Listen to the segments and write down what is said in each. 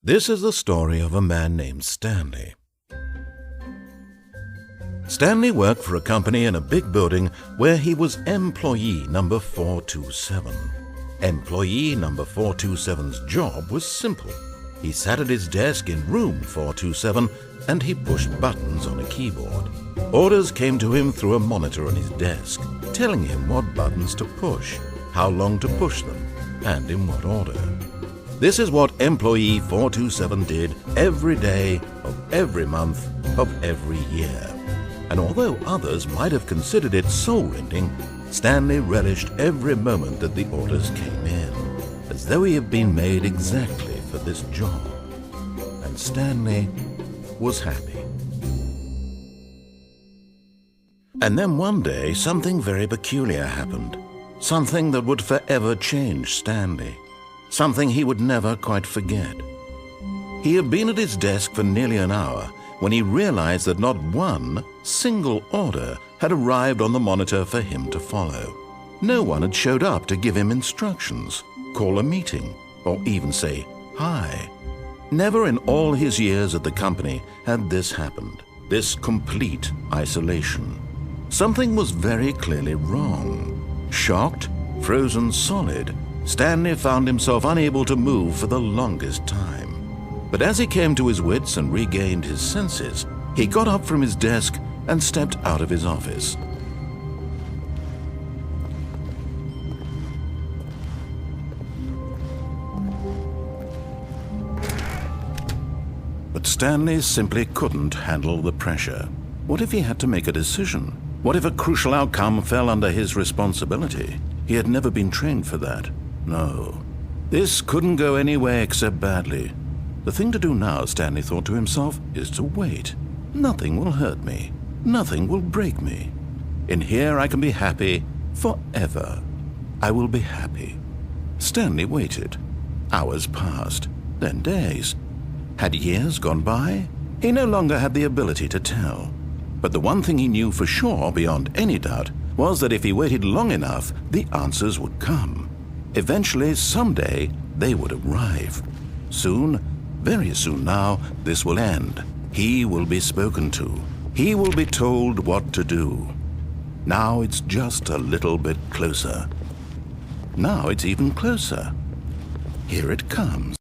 This is the story of a man named Stanley. Stanley worked for a company in a big building where he was employee number 427. Employee number 427's job was simple. He sat at his desk in room 427 and he pushed buttons on a keyboard. Orders came to him through a monitor on his desk, telling him what buttons to push, how long to push them, and in what order. This is what employee 427 did every day of every month of every year. And although others might have considered it soul-rending, Stanley relished every moment that the orders came in, as though he had been made exactly for this job. And Stanley was happy. And then one day, something very peculiar happened. Something that would forever change Stanley. Something he would never quite forget. He had been at his desk for nearly an hour when he realized that not one single order had arrived on the monitor for him to follow. No one had showed up to give him instructions, call a meeting, or even say hi. Never in all his years at the company had this happened, this complete isolation. Something was very clearly wrong. Shocked, frozen solid, Stanley found himself unable to move for the longest time. But as he came to his wits and regained his senses, he got up from his desk and stepped out of his office. But Stanley simply couldn't handle the pressure. What if he had to make a decision? What if a crucial outcome fell under his responsibility? He had never been trained for that. No, this couldn't go any way except badly. The thing to do now, Stanley thought to himself, is to wait. Nothing will hurt me. Nothing will break me. In here I can be happy forever. I will be happy. Stanley waited. Hours passed, then days. Had years gone by? He no longer had the ability to tell. But the one thing he knew for sure, beyond any doubt, was that if he waited long enough, the answers would come. Eventually, someday, they would arrive. Soon, very soon now, this will end. He will be spoken to. He will be told what to do. Now it's just a little bit closer. Now it's even closer. Here it comes.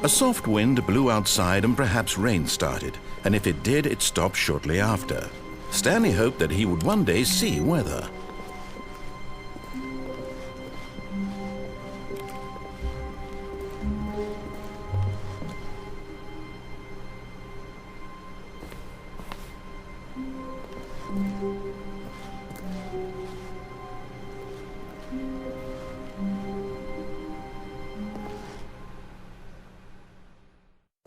A soft wind blew outside and perhaps rain started, and if it did, it stopped shortly after. Stanley hoped that he would one day see weather.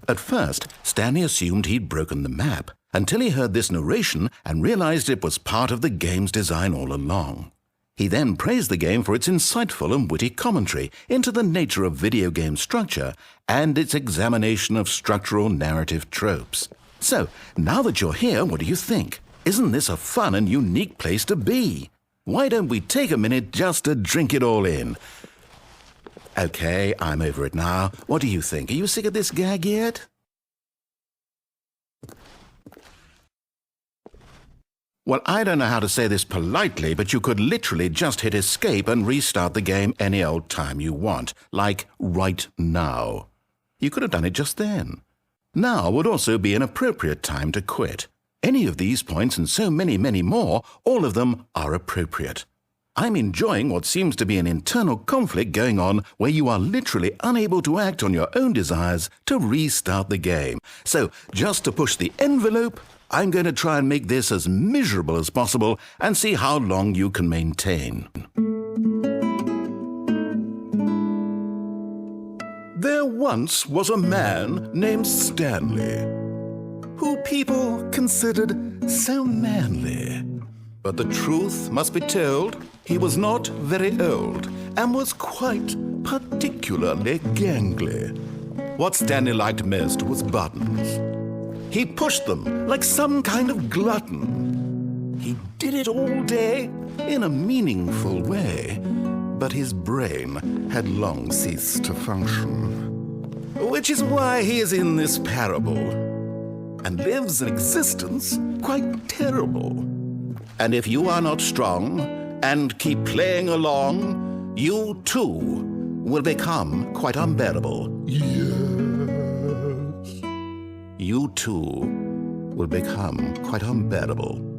At first, Stanley assumed he'd broken the map, until he heard this narration and realized it was part of the game's design all along. He then praised the game for its insightful and witty commentary into the nature of video game structure and its examination of structural narrative tropes. So, now that you're here, what do you think? Isn't this a fun and unique place to be? Why don't we take a minute just to drink it all in? Okay, I'm over it now. What do you think? Are you sick of this gag yet? Well, I don't know how to say this politely, but you could literally just hit escape and restart the game any old time you want, like right now. You could have done it just then. Now would also be an appropriate time to quit. Any of these points and so many, many more, all of them are appropriate. I'm enjoying what seems to be an internal conflict going on where you are literally unable to act on your own desires to restart the game. So, just to push the envelope, I'm going to try and make this as miserable as possible and see how long you can maintain. There once was a man named Stanley, who people considered so manly. But the truth must be told, he was not very old and was quite particularly gangly. What Stanley liked most was buttons. He pushed them like some kind of glutton. He did it all day in a meaningful way, but his brain had long ceased to function. Which is why he is in this parable and lives an existence quite terrible. And if you are not strong and keep playing along, you too will become quite unbearable. Yes. You too will become quite unbearable.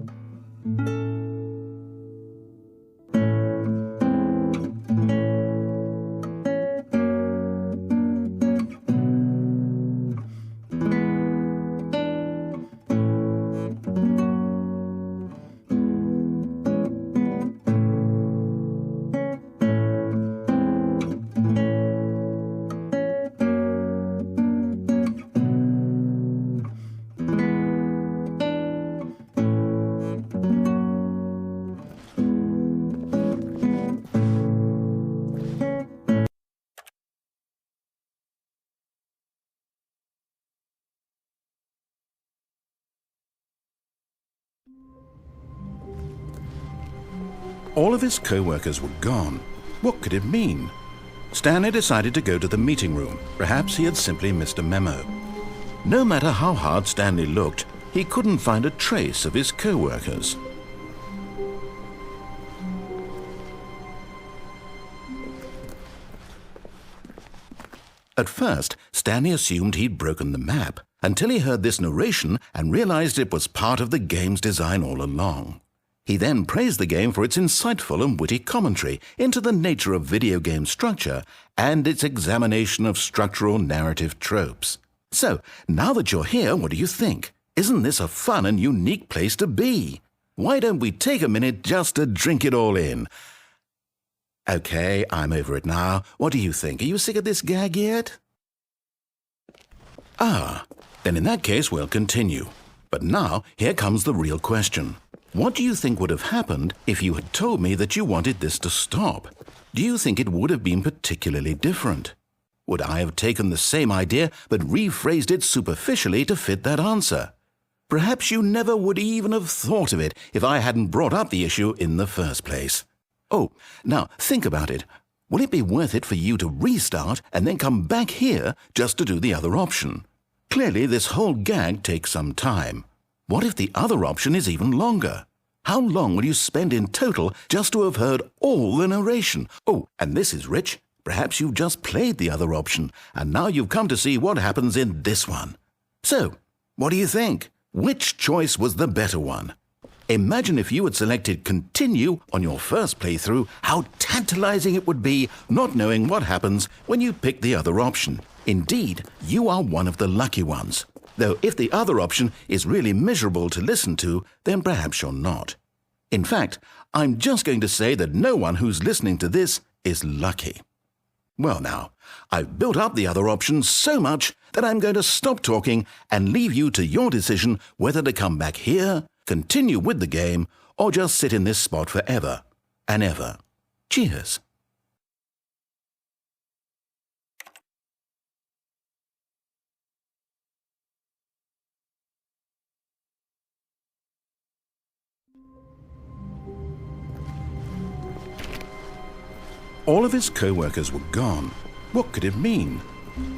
All of his co-workers were gone. What could it mean? Stanley decided to go to the meeting room. Perhaps he had simply missed a memo. No matter how hard Stanley looked, he couldn't find a trace of his co-workers. At first, Stanley assumed he'd broken the map, until he heard this narration and realized it was part of the game's design all along. He then praised the game for its insightful and witty commentary into the nature of video game structure and its examination of structural narrative tropes. So, now that you're here, what do you think? Isn't this a fun and unique place to be? Why don't we take a minute just to drink it all in? Okay, I'm over it now. What do you think? Are you sick of this gag yet? Ah, then in that case we'll continue. But now, here comes the real question. What do you think would have happened if you had told me that you wanted this to stop? Do you think it would have been particularly different? Would I have taken the same idea but rephrased it superficially to fit that answer? Perhaps you never would even have thought of it if I hadn't brought up the issue in the first place. Oh, now think about it. Will it be worth it for you to restart and then come back here just to do the other option? Clearly, this whole gag takes some time. What if the other option is even longer? How long will you spend in total just to have heard all the narration? Oh, and this is rich. Perhaps you've just played the other option, and now you've come to see what happens in this one. So, what do you think? Which choice was the better one? Imagine if you had selected Continue on your first playthrough, how tantalizing it would be not knowing what happens when you pick the other option. Indeed, you are one of the lucky ones. Though if the other option is really miserable to listen to, then perhaps you're not. In fact, I'm just going to say that no one who's listening to this is lucky. Well now, I've built up the other option so much that I'm going to stop talking and leave you to your decision whether to come back here, continue with the game, or just sit in this spot forever and ever. Cheers. All of his co-workers were gone. What could it mean?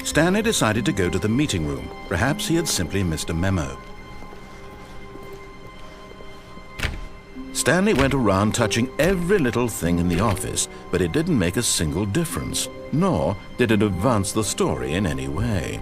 Stanley decided to go to the meeting room. Perhaps he had simply missed a memo. Stanley went around touching every little thing in the office, but it didn't make a single difference, nor did it advance the story in any way.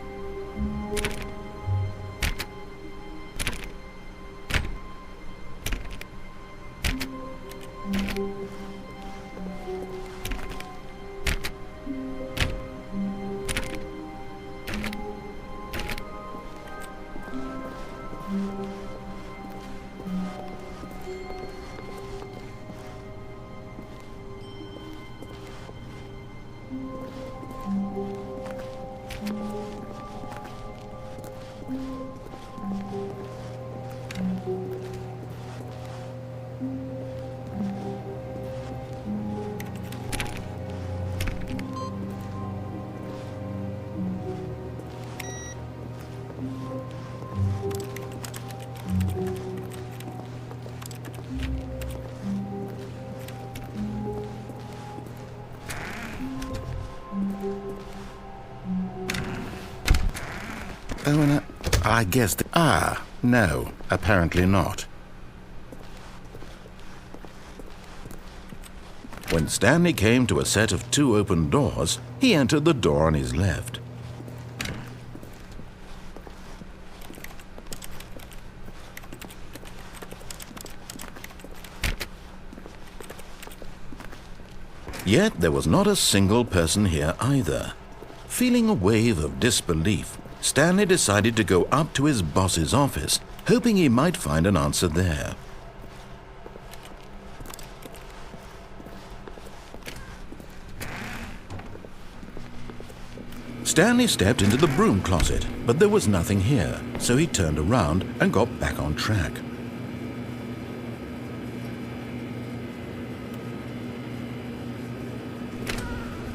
Oh, and I guess... no, apparently not. When Stanley came to a set of 2 open doors, he entered the door on his left. Yet there was not a single person here either. Feeling a wave of disbelief, Stanley decided to go up to his boss's office, hoping he might find an answer there. Stanley stepped into the broom closet, but there was nothing here, so he turned around and got back on track.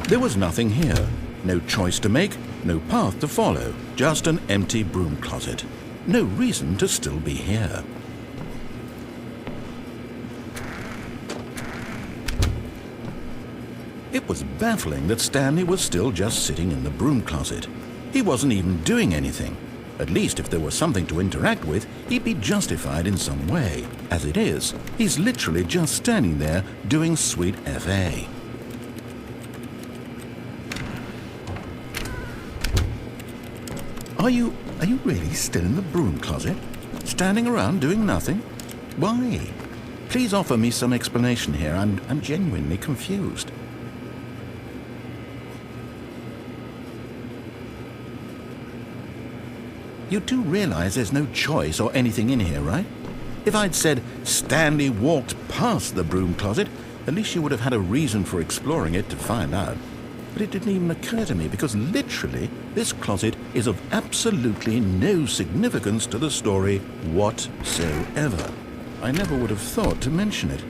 There was nothing here. No choice to make, no path to follow, just an empty broom closet. No reason to still be here. It was baffling that Stanley was still just sitting in the broom closet. He wasn't even doing anything. At least if there was something to interact with, he'd be justified in some way. As it is, he's literally just standing there doing sweet FA. Are you really still in the broom closet? Standing around doing nothing? Why? Please offer me some explanation here. I'm genuinely confused. You do realize there's no choice or anything in here, right? If I'd said Stanley walked past the broom closet, at least you would have had a reason for exploring it to find out. But it didn't even occur to me because literally this closet is of absolutely no significance to the story whatsoever. I never would have thought to mention it.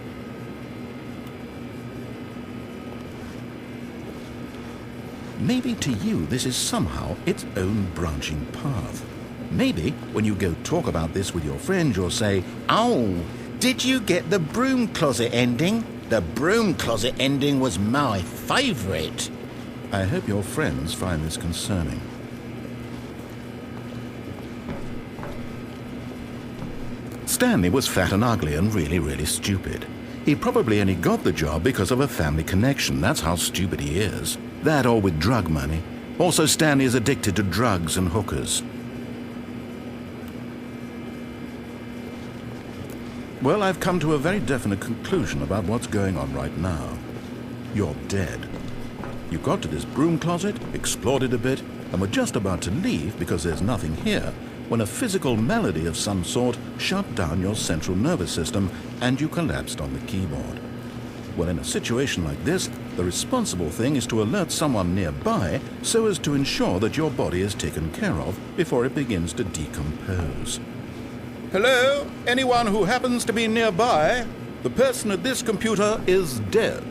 Maybe to you this is somehow its own branching path. Maybe when you go talk about this with your friends you'll say, "Oh, did you get the broom closet ending? The broom closet ending was my favorite." I hope your friends find this concerning. Stanley was fat and ugly and really stupid. He probably only got the job because of a family connection. That's how stupid he is. That or with drug money. Also, Stanley is addicted to drugs and hookers. Well, I've come to a very definite conclusion about what's going on right now. You're dead. You got to this broom closet, explored it a bit, and were just about to leave because there's nothing here, when a physical malady of some sort shut down your central nervous system and you collapsed on the keyboard. Well, in a situation like this, the responsible thing is to alert someone nearby so as to ensure that your body is taken care of before it begins to decompose. Hello? Anyone who happens to be nearby? The person at this computer is dead.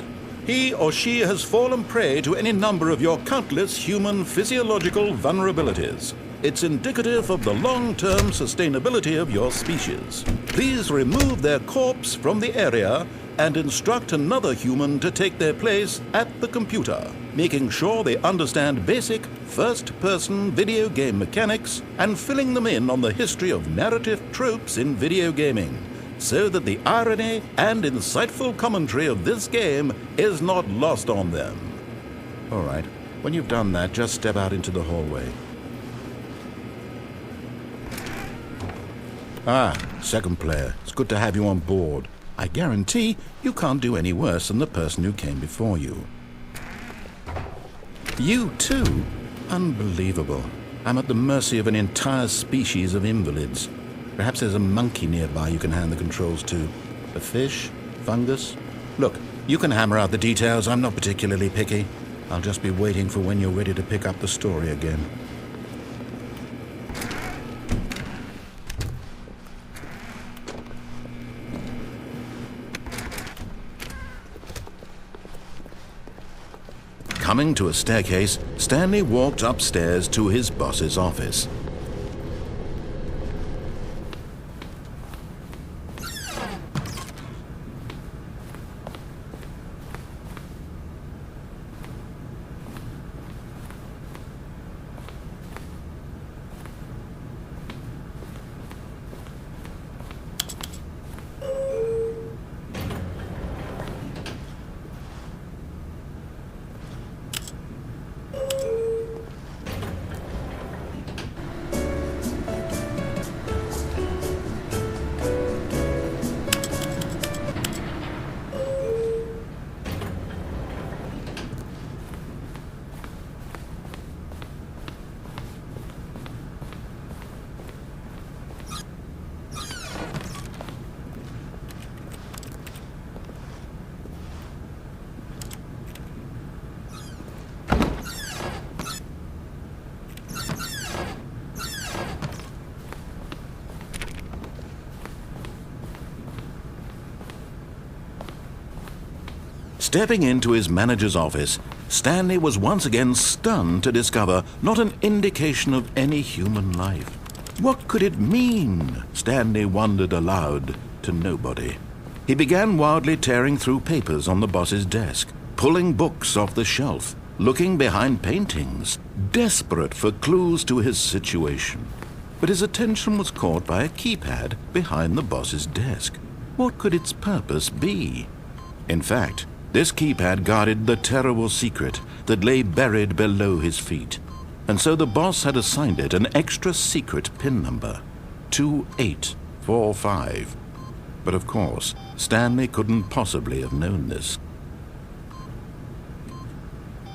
He or she has fallen prey to any number of your countless human physiological vulnerabilities. It's indicative of the long-term sustainability of your species. Please remove their corpse from the area and instruct another human to take their place at the computer, making sure they understand basic first-person video game mechanics and filling them in on the history of narrative tropes in video gaming, so that the irony and insightful commentary of this game is not lost on them. All right, when you've done that, just step out into the hallway. Ah, second player. It's good to have you on board. I guarantee you can't do any worse than the person who came before you. You too? Unbelievable. I'm at the mercy of an entire species of invalids. Perhaps there's a monkey nearby you can hand the controls to. A fish? Fungus? Look, you can hammer out the details. I'm not particularly picky. I'll just be waiting for when you're ready to pick up the story again. Coming to a staircase, Stanley walked upstairs to his boss's office. Stepping into his manager's office, Stanley was once again stunned to discover not an indication of any human life. What could it mean? Stanley wondered aloud to nobody. He began wildly tearing through papers on the boss's desk, pulling books off the shelf, looking behind paintings, desperate for clues to his situation. But his attention was caught by a keypad behind the boss's desk. What could its purpose be? In fact, this keypad guarded the terrible secret that lay buried below his feet. And so the boss had assigned it an extra secret PIN number, 2845. But of course, Stanley couldn't possibly have known this.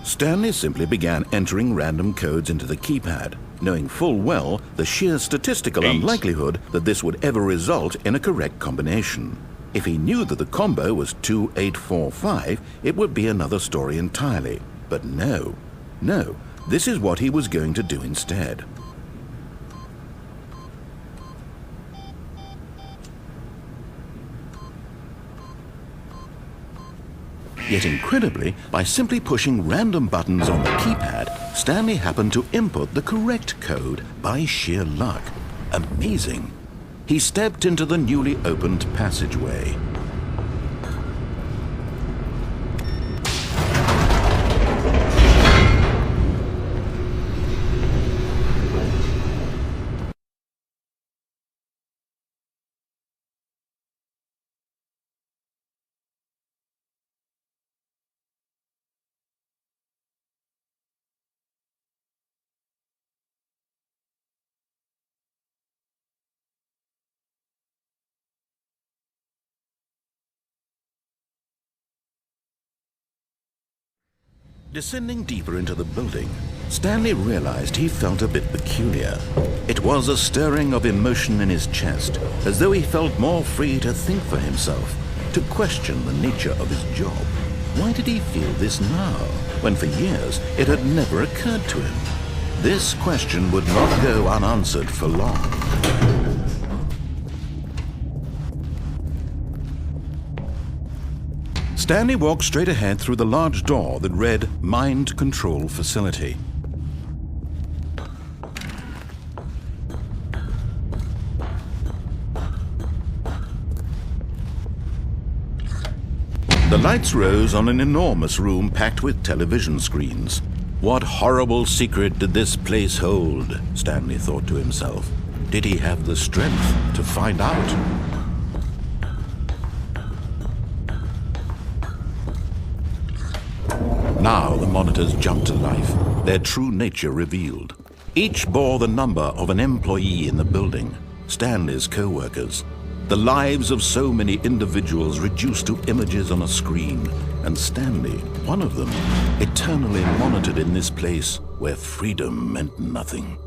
Stanley simply began entering random codes into the keypad, knowing full well the sheer statistical unlikelihood that this would ever result in a correct combination. If he knew that the combo was 2845, it would be another story entirely. But no, this is what he was going to do instead. Yet incredibly, by simply pushing random buttons on the keypad, Stanley happened to input the correct code by sheer luck. Amazing. He stepped into the newly opened passageway. Descending deeper into the building, Stanley realized he felt a bit peculiar. It was a stirring of emotion in his chest, as though he felt more free to think for himself, to question the nature of his job. Why did he feel this now, when for years it had never occurred to him? This question would not go unanswered for long. Stanley walked straight ahead through the large door that read Mind Control Facility. The lights rose on an enormous room packed with television screens. What horrible secret did this place hold? Stanley thought to himself. Did he have the strength to find out? Now the monitors jumped to life, their true nature revealed. Each bore the number of an employee in the building, Stanley's co-workers. The lives of so many individuals reduced to images on a screen, and Stanley, one of them, eternally monitored in this place where freedom meant nothing.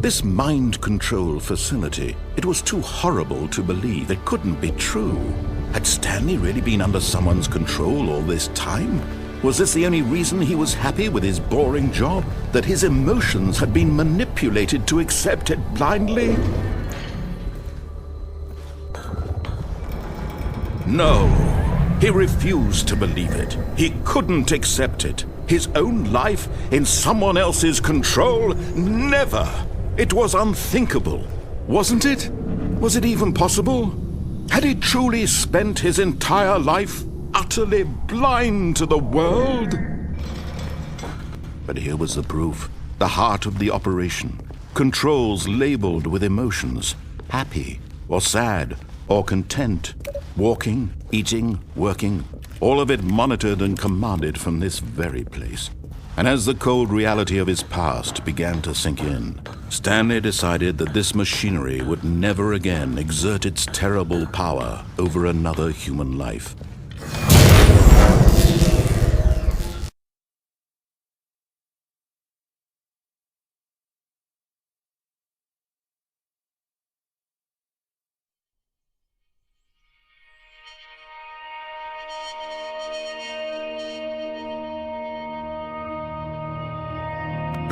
This mind control facility, it was too horrible to believe. It couldn't be true. Had Stanley really been under someone's control all this time? Was this the only reason he was happy with his boring job? That his emotions had been manipulated to accept it blindly? No, he refused to believe it. He couldn't accept it. His own life in someone else's control? Never! It was unthinkable, wasn't it? Was it even possible? Had he truly spent his entire life utterly blind to the world? But here was the proof, the heart of the operation. Controls labeled with emotions, happy or sad or content, walking, eating, working, all of it monitored and commanded from this very place. And as the cold reality of his past began to sink in, Stanley decided that this machinery would never again exert its terrible power over another human life.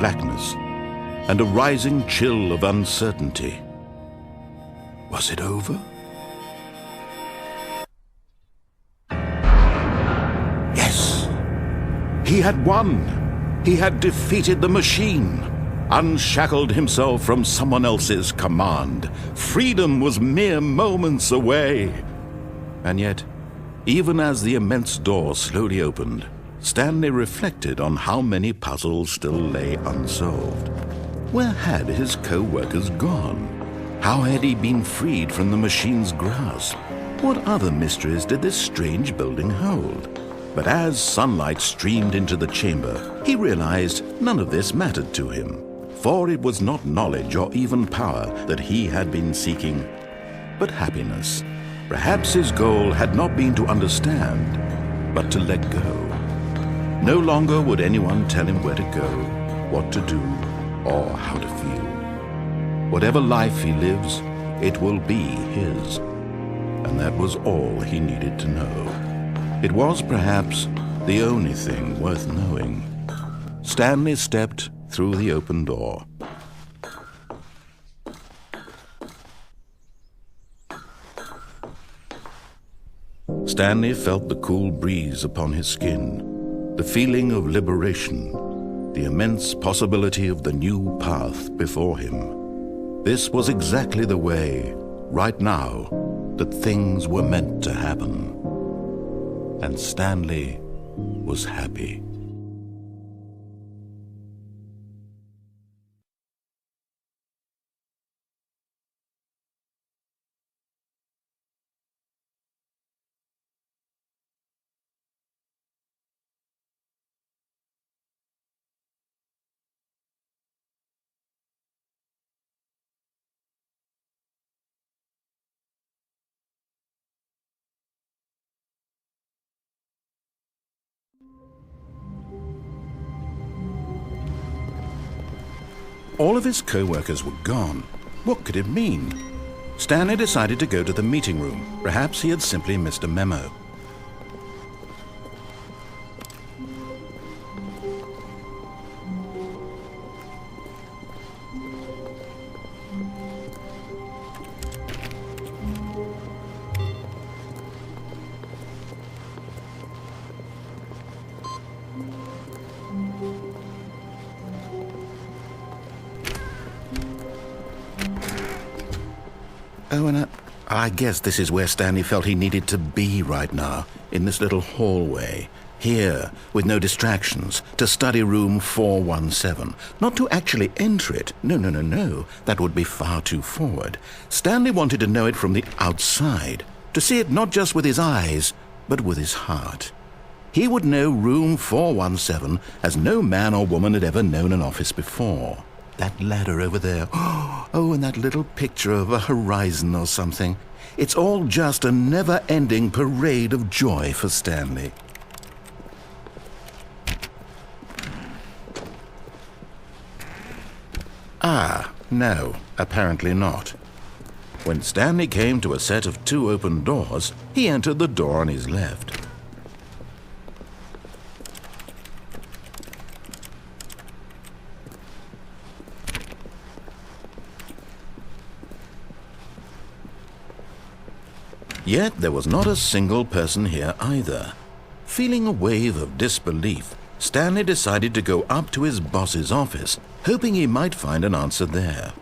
blackness and a rising chill of uncertainty. Was it over? Yes! He had won! He had defeated the machine, unshackled himself from someone else's command. Freedom was mere moments away. And yet, even as the immense door slowly opened, Stanley reflected on how many puzzles still lay unsolved. Where had his co-workers gone? How had he been freed from the machine's grasp? What other mysteries did this strange building hold? But as sunlight streamed into the chamber, he realized none of this mattered to him, for it was not knowledge or even power that he had been seeking, but happiness. Perhaps his goal had not been to understand, but to let go. No longer would anyone tell him where to go, what to do, or how to feel. Whatever life he lives, it will be his. And that was all he needed to know. It was perhaps the only thing worth knowing. Stanley stepped through the open door. Stanley felt the cool breeze upon his skin, the feeling of liberation, the immense possibility of the new path before him. This was exactly the way, right now, that things were meant to happen. And Stanley was happy. All of his co-workers were gone. What could it mean? Stanley decided to go to the meeting room. Perhaps he had simply missed a memo. Oh, and I guess this is where Stanley felt he needed to be right now, in this little hallway. Here, with no distractions, to study room 417. Not to actually enter it. No. That would be far too forward. Stanley wanted to know it from the outside, to see it not just with his eyes, but with his heart. He would know room 417 as no man or woman had ever known an office before. That ladder over there. Oh, and that little picture of a horizon or something. It's all just a never-ending parade of joy for Stanley. Ah, no, apparently not. When Stanley came to a set of 2 open doors, he entered the door on his left. Yet there was not a single person here either. Feeling a wave of disbelief, Stanley decided to go up to his boss's office, hoping he might find an answer there.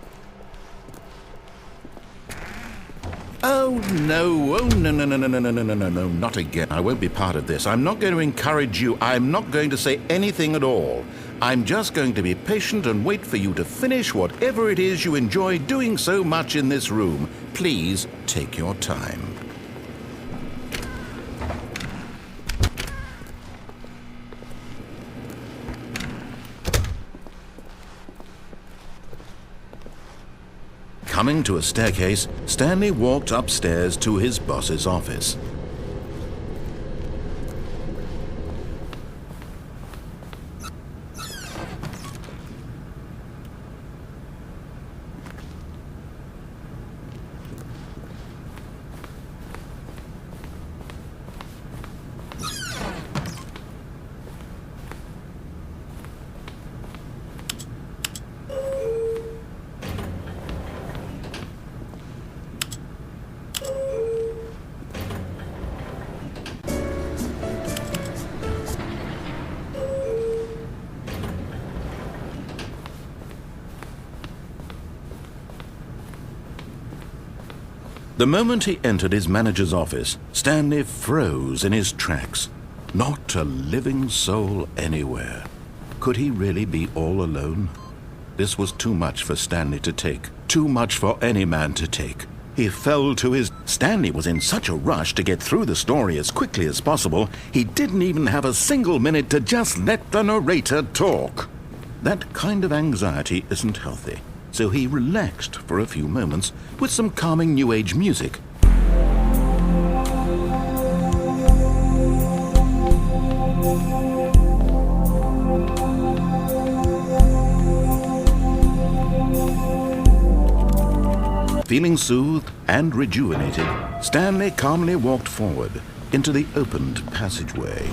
Oh, no, no, not again. I won't be part of this. I'm not going to encourage you. I'm not going to say anything at all. I'm just going to be patient and wait for you to finish whatever it is you enjoy doing so much in this room. Please take your time. Coming to a staircase, Stanley walked upstairs to his boss's office. The moment he entered his manager's office, Stanley froze in his tracks. Not a living soul anywhere. Could he really be all alone? This was too much for Stanley to take. Too much for any man to take. He fell to his... Stanley was in such a rush to get through the story as quickly as possible, he didn't even have a single minute to just let the narrator talk. That kind of anxiety isn't healthy, so he relaxed for a few moments with some calming New Age music. Feeling soothed and rejuvenated, Stanley calmly walked forward into the opened passageway.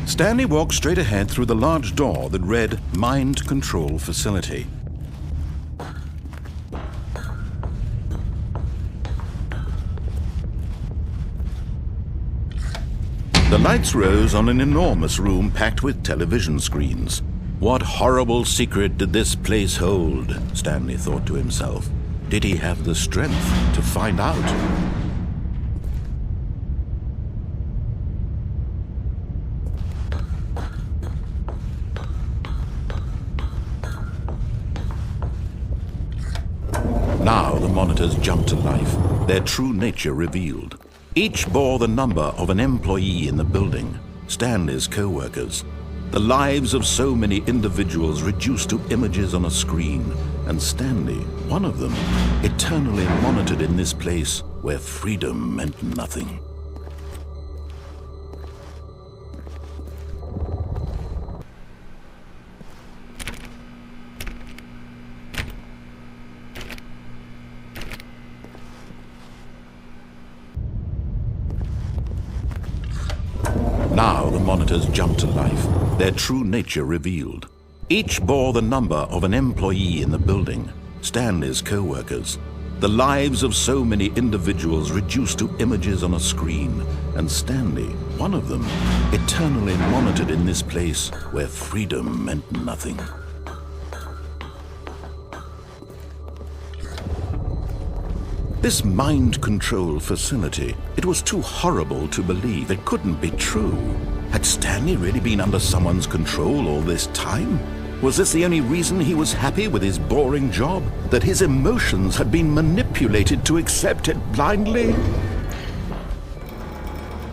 Stanley walked straight ahead through the large door that read Mind Control Facility. The lights rose on an enormous room packed with television screens. What horrible secret did this place hold? Stanley thought to himself. Did he have the strength to find out? Now the monitors jumped to life, their true nature revealed. Each bore the number of an employee in the building, Stanley's co-workers. The lives of so many individuals reduced to images on a screen, and Stanley, one of them, eternally monitored in this place where freedom meant nothing. Now the monitors jumped to life, their true nature revealed. Each bore the number of an employee in the building, Stanley's co-workers. The lives of so many individuals reduced to images on a screen, and Stanley, one of them, eternally monitored in this place where freedom meant nothing. This mind control facility, it was too horrible to believe. It couldn't be true. Had Stanley really been under someone's control all this time? Was this the only reason he was happy with his boring job? That his emotions had been manipulated to accept it blindly?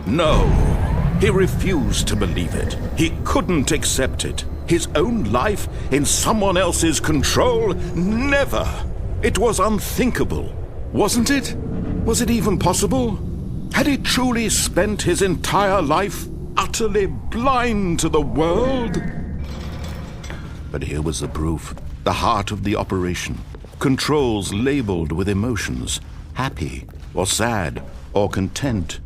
No, he refused to believe it. He couldn't accept it. His own life in someone else's control? Never! It was unthinkable. Wasn't it? Was it even possible? Had he truly spent his entire life utterly blind to the world? But here was the proof, the heart of the operation. Controls labeled with emotions, happy or sad or content.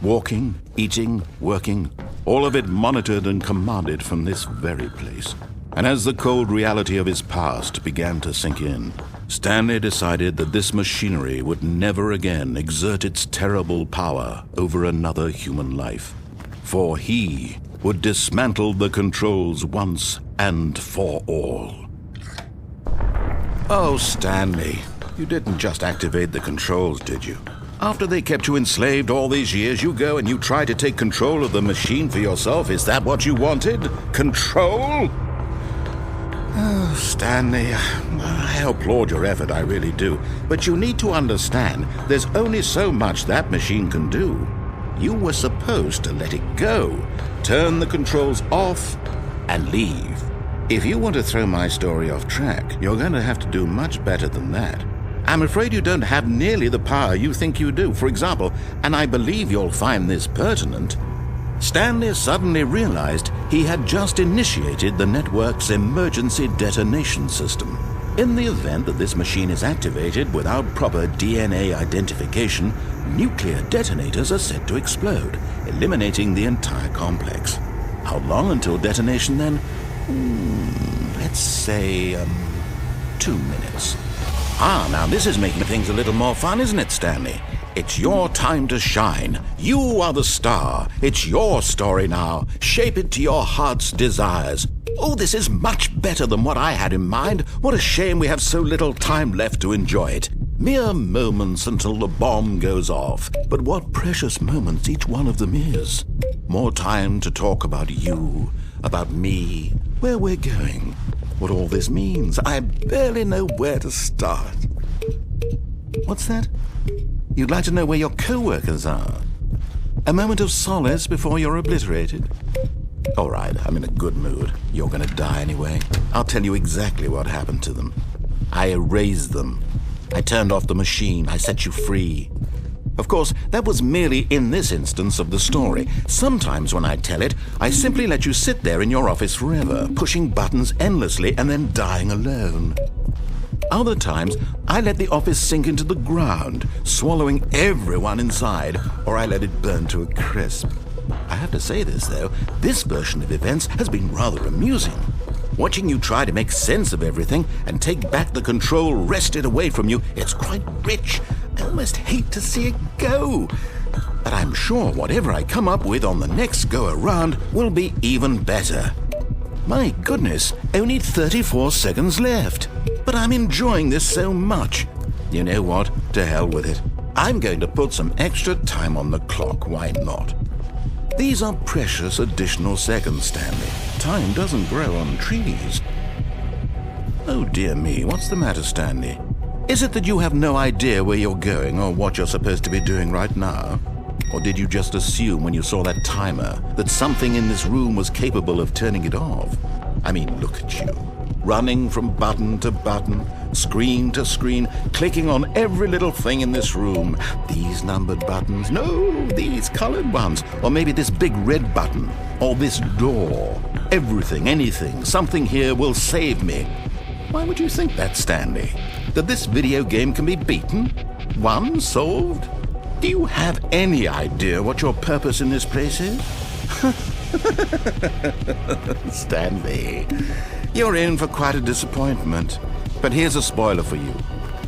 Walking, eating, working, all of it monitored and commanded from this very place. And as the cold reality of his past began to sink in, Stanley decided that this machinery would never again exert its terrible power over another human life. For he would dismantle the controls once and for all. Oh, Stanley, you didn't just activate the controls, did you? After they kept you enslaved all these years, you go and you try to take control of the machine for yourself. Is that what you wanted? Control? Oh, Stanley, I applaud your effort, I really do. But you need to understand, there's only so much that machine can do. You were supposed to let it go, turn the controls off, and leave. If you want to throw my story off track, you're going to have to do much better than that. I'm afraid you don't have nearly the power you think you do. For example, and I believe you'll find this pertinent, Stanley suddenly realized he had just initiated the network's emergency detonation system. In the event that this machine is activated without proper DNA identification, nuclear detonators are said to explode, eliminating the entire complex. How long until detonation then? Let's say, 2 minutes. Now this is making things a little more fun, isn't it, Stanley? It's your time to shine. You are the star. It's your story now. Shape it to your heart's desires. Oh, this is much better than what I had in mind. What a shame we have so little time left to enjoy it. Mere moments until the bomb goes off. But what precious moments each one of them is. More time to talk about you, about me, where we're going, what all this means. I barely know where to start. What's that? You'd like to know where your co-workers are? A moment of solace before you're obliterated? All right, I'm in a good mood. You're gonna die anyway. I'll tell you exactly what happened to them. I erased them. I turned off the machine. I set you free. Of course, that was merely in this instance of the story. Sometimes when I tell it, I simply let you sit there in your office forever, pushing buttons endlessly and then dying alone. Other times, I let the office sink into the ground, swallowing everyone inside, or I let it burn to a crisp. I have to say this, though, this version of events has been rather amusing. Watching you try to make sense of everything and take back the control wrested away from you, it's quite rich. I almost hate to see it go. But I'm sure whatever I come up with on the next go-around will be even better. My goodness, only 34 seconds left. But I'm enjoying this so much. You know what? To hell with it. I'm going to put some extra time on the clock, why not? These are precious additional seconds, Stanley. Time doesn't grow on trees. Oh dear me, what's the matter, Stanley? Is it that you have no idea where you're going or what you're supposed to be doing right now? Or did you just assume when you saw that timer that something in this room was capable of turning it off? I mean, look at you. Running from button to button, screen to screen, clicking on every little thing in this room. These numbered buttons, no, these colored ones. Or maybe this big red button, or this door. Everything, anything, something here will save me. Why would you think that, Stanley? That this video game can be beaten? Won? Solved? Do you have any idea what your purpose in this place is? Stanley, you're in for quite a disappointment. But here's a spoiler for you.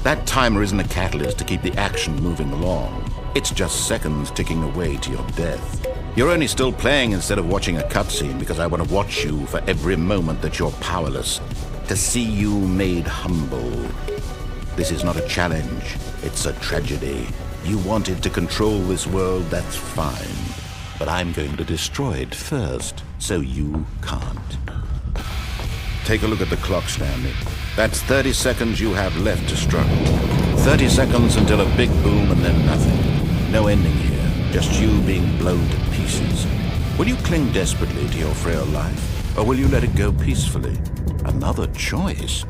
That timer isn't a catalyst to keep the action moving along. It's just seconds ticking away to your death. You're only still playing instead of watching a cutscene because I want to watch you for every moment that you're powerless. To see you made humble. This is not a challenge. It's a tragedy. You wanted to control this world, that's fine. But I'm going to destroy it first, so you can't. Take a look at the clock, Stanley. That's 30 seconds you have left to struggle. 30 seconds until a big boom and then nothing. No ending here, just you being blown to pieces. Will you cling desperately to your frail life, or will you let it go peacefully? Another choice.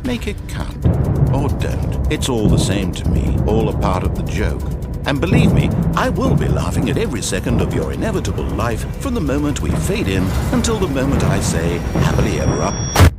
Make it count. Or don't. It's all the same to me, all a part of the joke. And believe me, I will be laughing at every second of your inevitable life from the moment we fade in until the moment I say, happily ever after.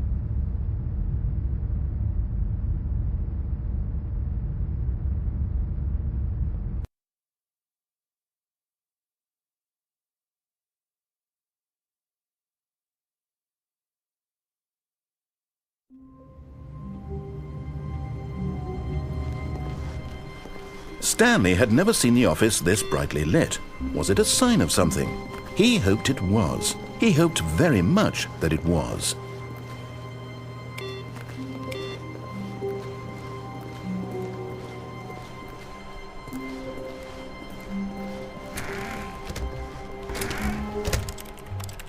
Stanley had never seen the office this brightly lit. Was it a sign of something? He hoped it was. He hoped very much that it was.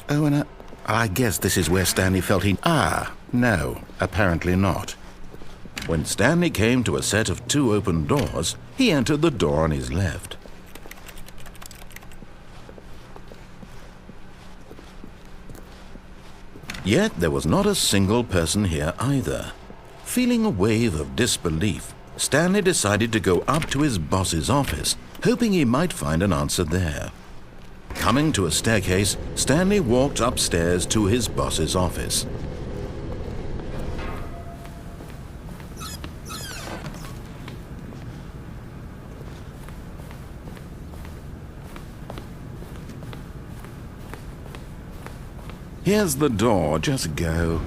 Oh, and I guess this is where Stanley felt he... no, apparently not. When Stanley came to a set of 2 open doors, he entered the door on his left. Yet there was not a single person here either. Feeling a wave of disbelief, Stanley decided to go up to his boss's office, hoping he might find an answer there. Coming to a staircase, Stanley walked upstairs to his boss's office. Here's the door, just go.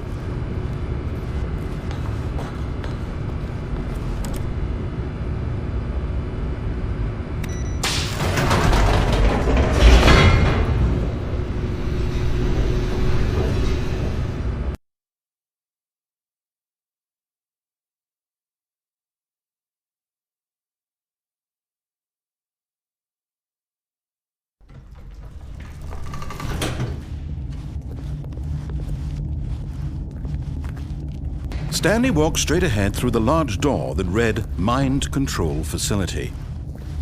Stanley walked straight ahead through the large door that read Mind Control Facility.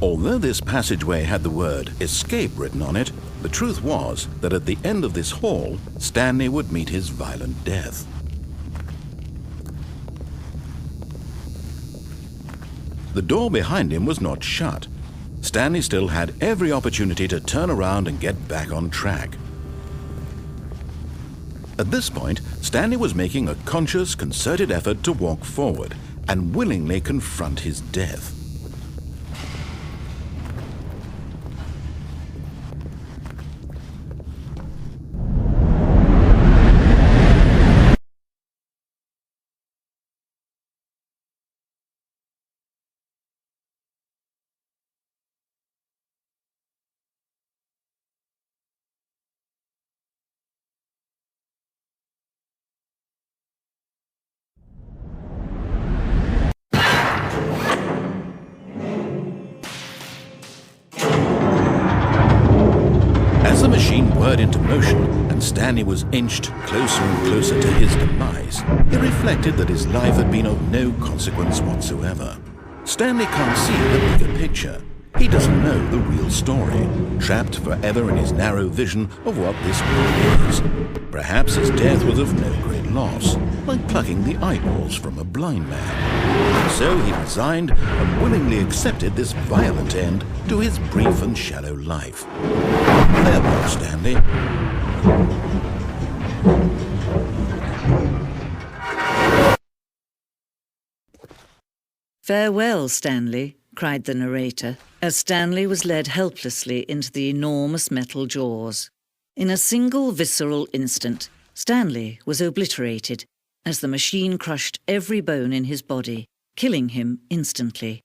Although this passageway had the word Escape written on it, the truth was that at the end of this hall, Stanley would meet his violent death. The door behind him was not shut. Stanley still had every opportunity to turn around and get back on track. At this point, Stanley was making a conscious, concerted effort to walk forward and willingly confront his death. As the machine whirred into motion and Stanley was inched closer and closer to his demise, he reflected that his life had been of no consequence whatsoever. Stanley can't see the bigger picture. He doesn't know the real story, trapped forever in his narrow vision of what this world is. Perhaps his death was of no great loss, like plucking the eyeballs from a blind man. So he resigned and willingly accepted this violent end to his brief and shallow life. Farewell, Stanley. "Farewell, Stanley," cried the narrator, as Stanley was led helplessly into the enormous metal jaws. In a single visceral instant, Stanley was obliterated as the machine crushed every bone in his body, killing him instantly.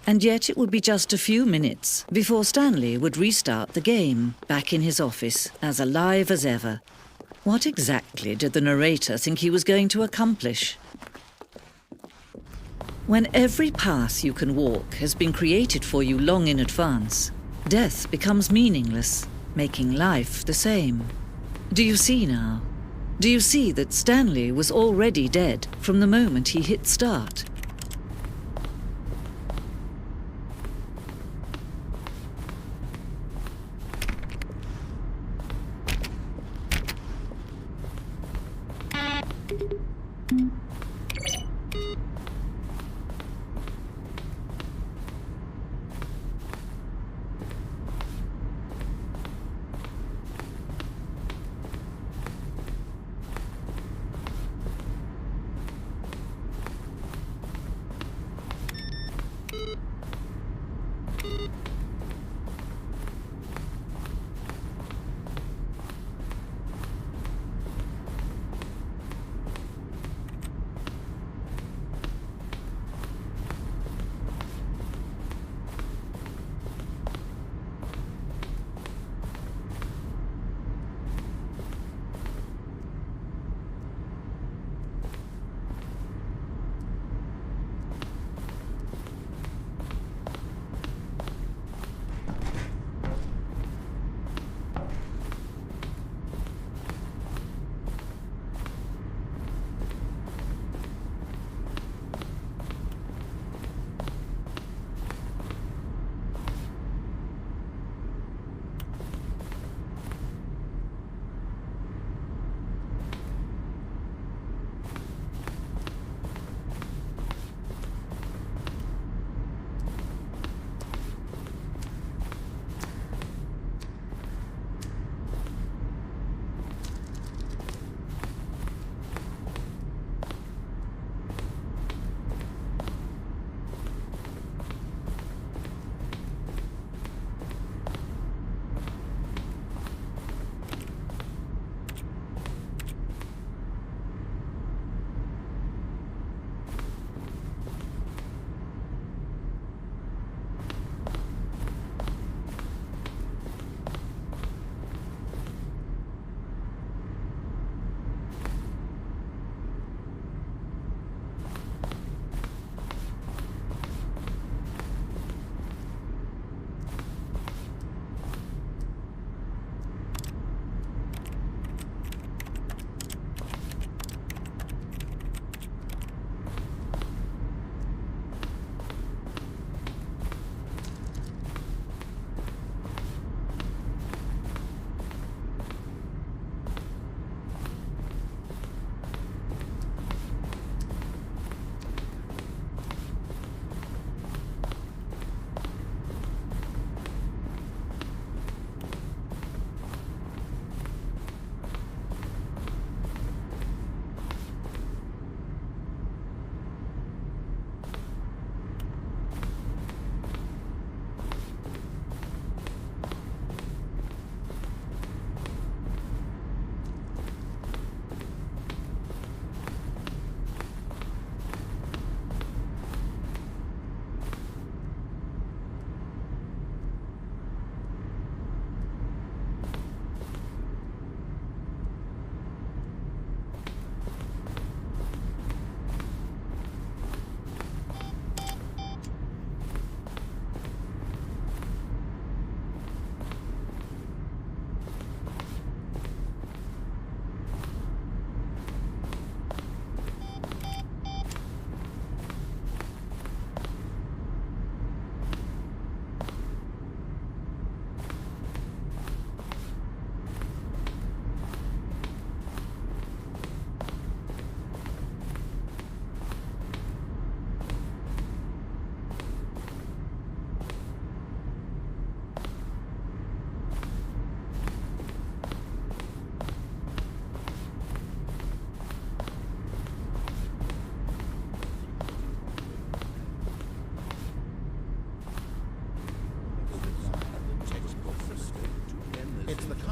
And yet it would be just a few minutes before Stanley would restart the game, back in his office, as alive as ever. What exactly did the narrator think he was going to accomplish? When every path you can walk has been created for you long in advance, death becomes meaningless, making life the same. Do you see now? Do you see that Stanley was already dead from the moment he hit start?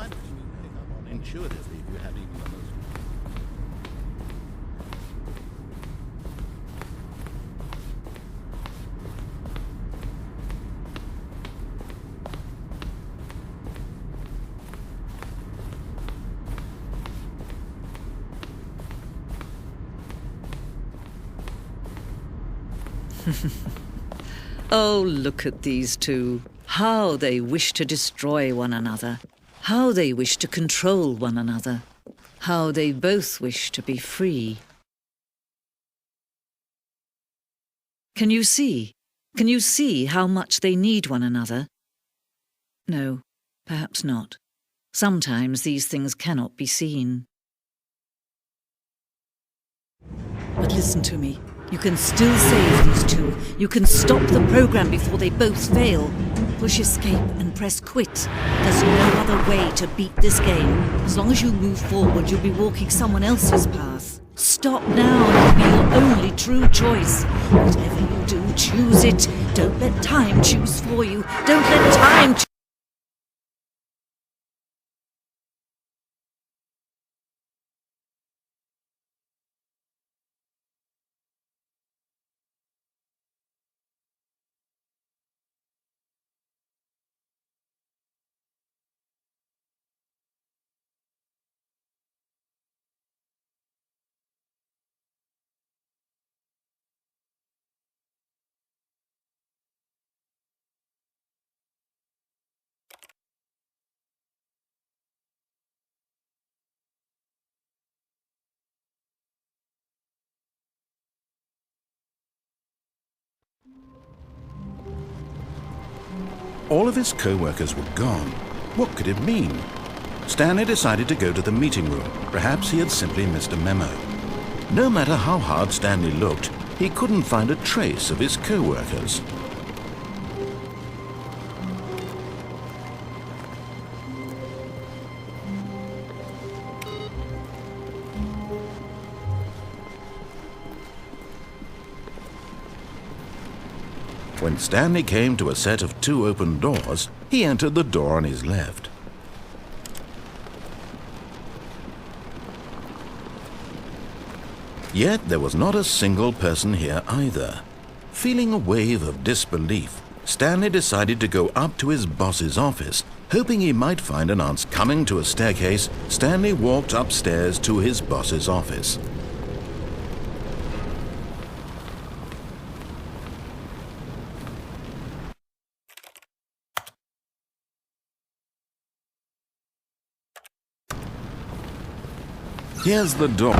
kind of thing you pick up on intuitively if you had even the most... Oh, look at these two. How they wish to destroy one another. How they wish to control one another. How they both wish to be free. Can you see? Can you see how much they need one another? No, perhaps not. Sometimes these things cannot be seen. But listen to me. You can still save these two. You can stop the program before they both fail. Push escape and press quit. There's no other way to beat this game. As long as you move forward, you'll be walking someone else's path. Stop now and it'll be your only true choice. Whatever you do, choose it. Don't let time choose for you. Don't let time choose. All of his co-workers were gone. What could it mean? Stanley decided to go to the meeting room. Perhaps he had simply missed a memo. No matter how hard Stanley looked, he couldn't find a trace of his co-workers. When Stanley came to a set of 2 open doors, he entered the door on his left. Yet there was not a single person here either. Feeling a wave of disbelief, Stanley decided to go up to his boss's office, hoping he might find an answer. Coming to a staircase, Stanley walked upstairs to his boss's office. Here's the door.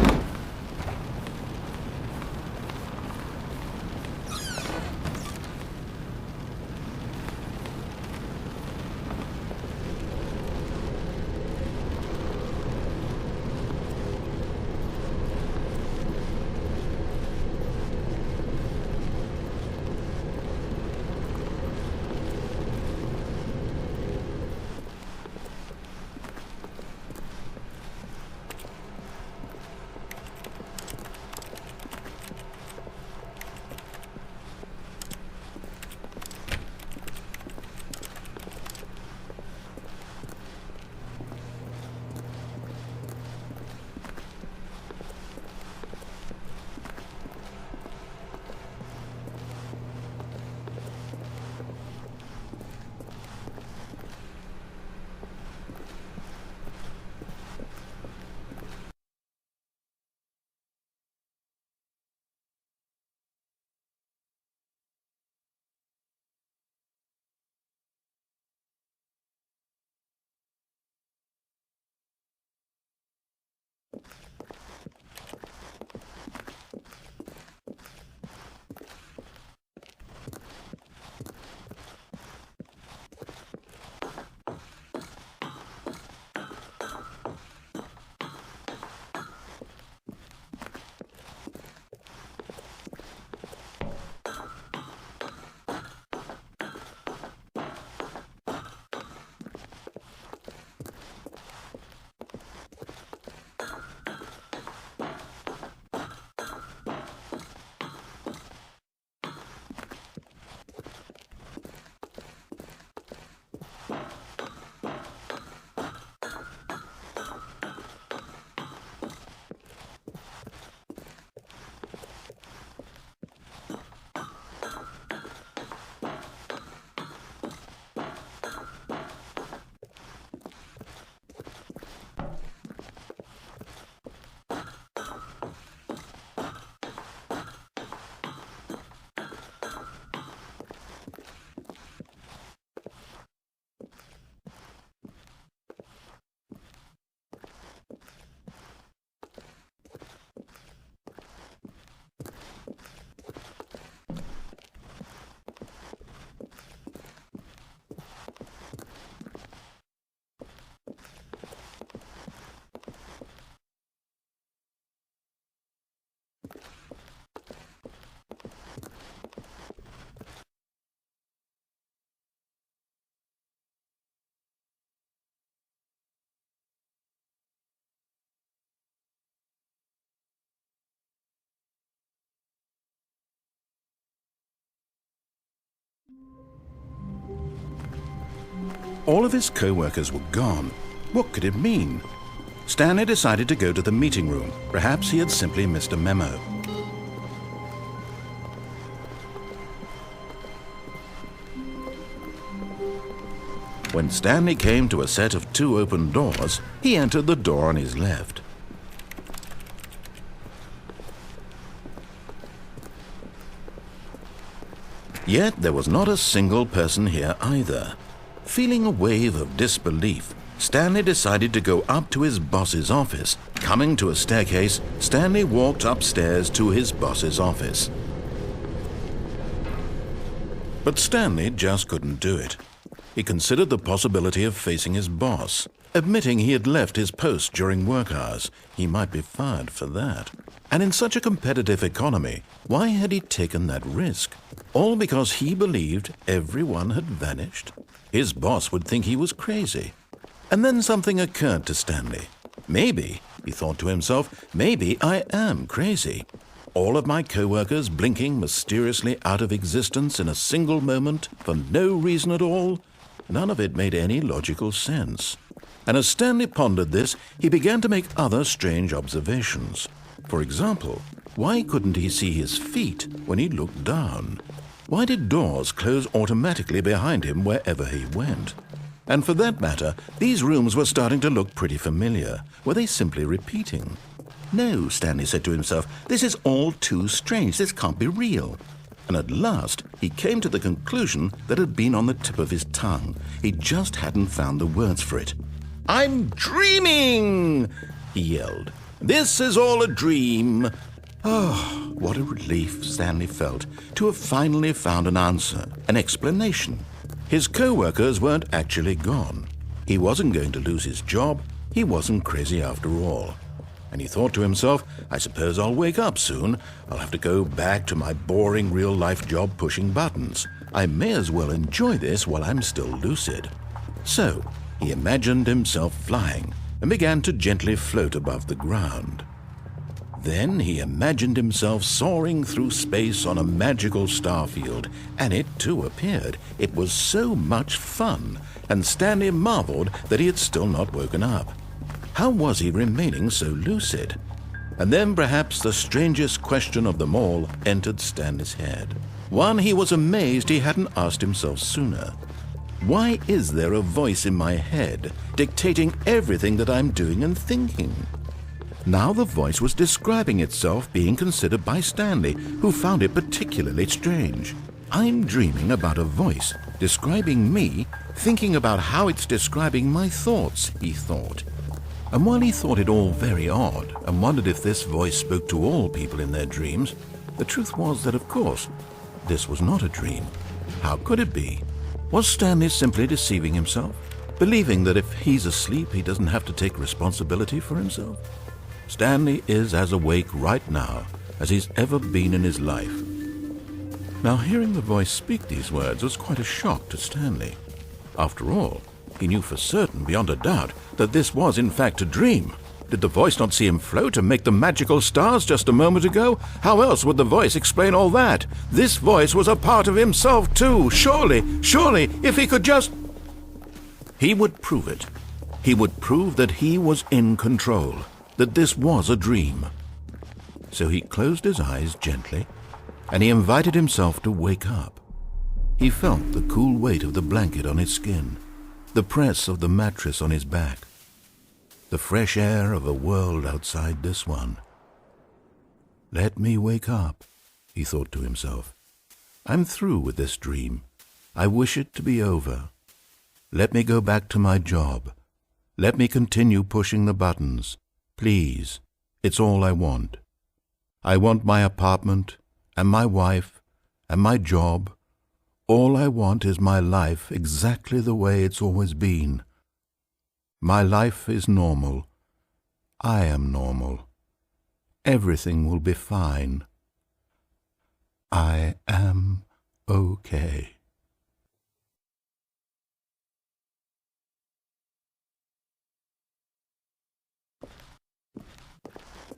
All of his co-workers were gone. What could it mean? Stanley decided to go to the meeting room. Perhaps he had simply missed a memo. When Stanley came to a set of 2 open doors, he entered the door on his left. Yet there was not a single person here either. Feeling a wave of disbelief, Stanley decided to go up to his boss's office. Coming to a staircase, Stanley walked upstairs to his boss's office. But Stanley just couldn't do it. He considered the possibility of facing his boss. Admitting he had left his post during work hours, he might be fired for that. And in such a competitive economy, why had he taken that risk? All because he believed everyone had vanished? His boss would think he was crazy. And then something occurred to Stanley. Maybe, he thought to himself, maybe I am crazy. All of my co-workers blinking mysteriously out of existence in a single moment for no reason at all? None of it made any logical sense. And as Stanley pondered this, he began to make other strange observations. For example, why couldn't he see his feet when he looked down? Why did doors close automatically behind him wherever he went? And for that matter, these rooms were starting to look pretty familiar. Were they simply repeating? No, Stanley said to himself, this is all too strange. This can't be real. And at last, he came to the conclusion that had been on the tip of his tongue. He just hadn't found the words for it. I'm dreaming, he yelled. This is all a dream. Oh, what a relief Stanley felt to have finally found an answer, an explanation. His co-workers weren't actually gone. He wasn't going to lose his job. He wasn't crazy after all. And he thought to himself, I suppose I'll wake up soon. I'll have to go back to my boring real-life job pushing buttons. I may as well enjoy this while I'm still lucid. So, he imagined himself flying and began to gently float above the ground. Then he imagined himself soaring through space on a magical starfield, and it too appeared. It was so much fun, and Stanley marveled that he had still not woken up. How was he remaining so lucid? And then perhaps the strangest question of them all entered Stanley's head. One he was amazed he hadn't asked himself sooner. Why is there a voice in my head dictating everything that I'm doing and thinking? Now the voice was describing itself being considered by Stanley, who found it particularly strange. I'm dreaming about a voice describing me, thinking about how it's describing my thoughts, he thought. And while he thought it all very odd and wondered if this voice spoke to all people in their dreams, the truth was that, of course, this was not a dream. How could it be? Was Stanley simply deceiving himself, believing that if he's asleep he doesn't have to take responsibility for himself? Stanley is as awake right now as he's ever been in his life. Now, hearing the voice speak these words was quite a shock to Stanley. After all, he knew for certain, beyond a doubt, that this was in fact a dream. Did the voice not see him float and make the magical stars just a moment ago? How else would the voice explain all that? This voice was a part of himself too. Surely, if he could just... He would prove it. He would prove that he was in control, that this was a dream. So he closed his eyes gently, and he invited himself to wake up. He felt the cool weight of the blanket on his skin, the press of the mattress on his back, the fresh air of a world outside this one. Let me wake up, he thought to himself. I'm through with this dream. I wish it to be over. Let me go back to my job. Let me continue pushing the buttons. Please, it's all I want. I want my apartment, and my wife, and my job. All I want is my life exactly the way it's always been. My life is normal. I am normal. Everything will be fine. I am okay.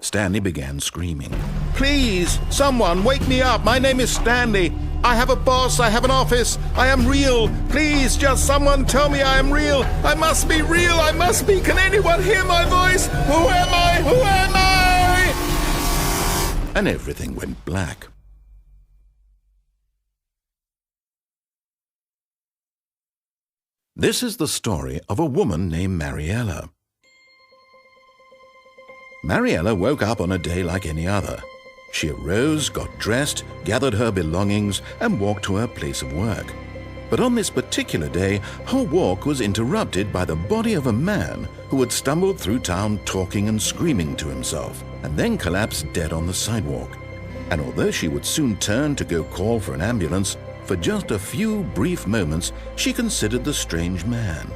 Stanley began screaming. "Please, someone, wake me up. My name is Stanley. I have a boss. I have an office. I am real. Please, just someone tell me I am real. I must be real. I must be. Can anyone hear my voice? Who am I? Who am I?" And everything went black. This is the story of a woman named Mariella. Mariella woke up on a day like any other. She arose, got dressed, gathered her belongings, and walked to her place of work. But on this particular day, her walk was interrupted by the body of a man who had stumbled through town talking and screaming to himself, and then collapsed dead on the sidewalk. And although she would soon turn to go call for an ambulance, for just a few brief moments she considered the strange man.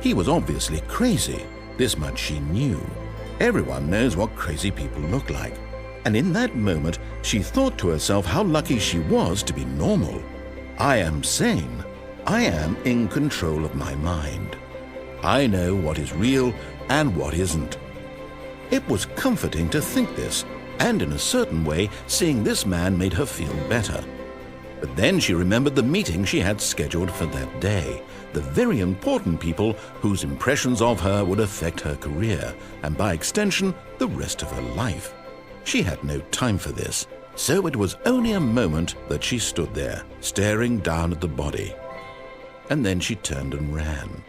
He was obviously crazy, this much she knew. Everyone knows what crazy people look like. And in that moment, she thought to herself how lucky she was to be normal. I am sane. I am in control of my mind. I know what is real and what isn't. It was comforting to think this, and in a certain way, seeing this man made her feel better. But then she remembered the meeting she had scheduled for that day, the very important people whose impressions of her would affect her career, and by extension, the rest of her life. She had no time for this, so it was only a moment that she stood there, staring down at the body. And then she turned and ran.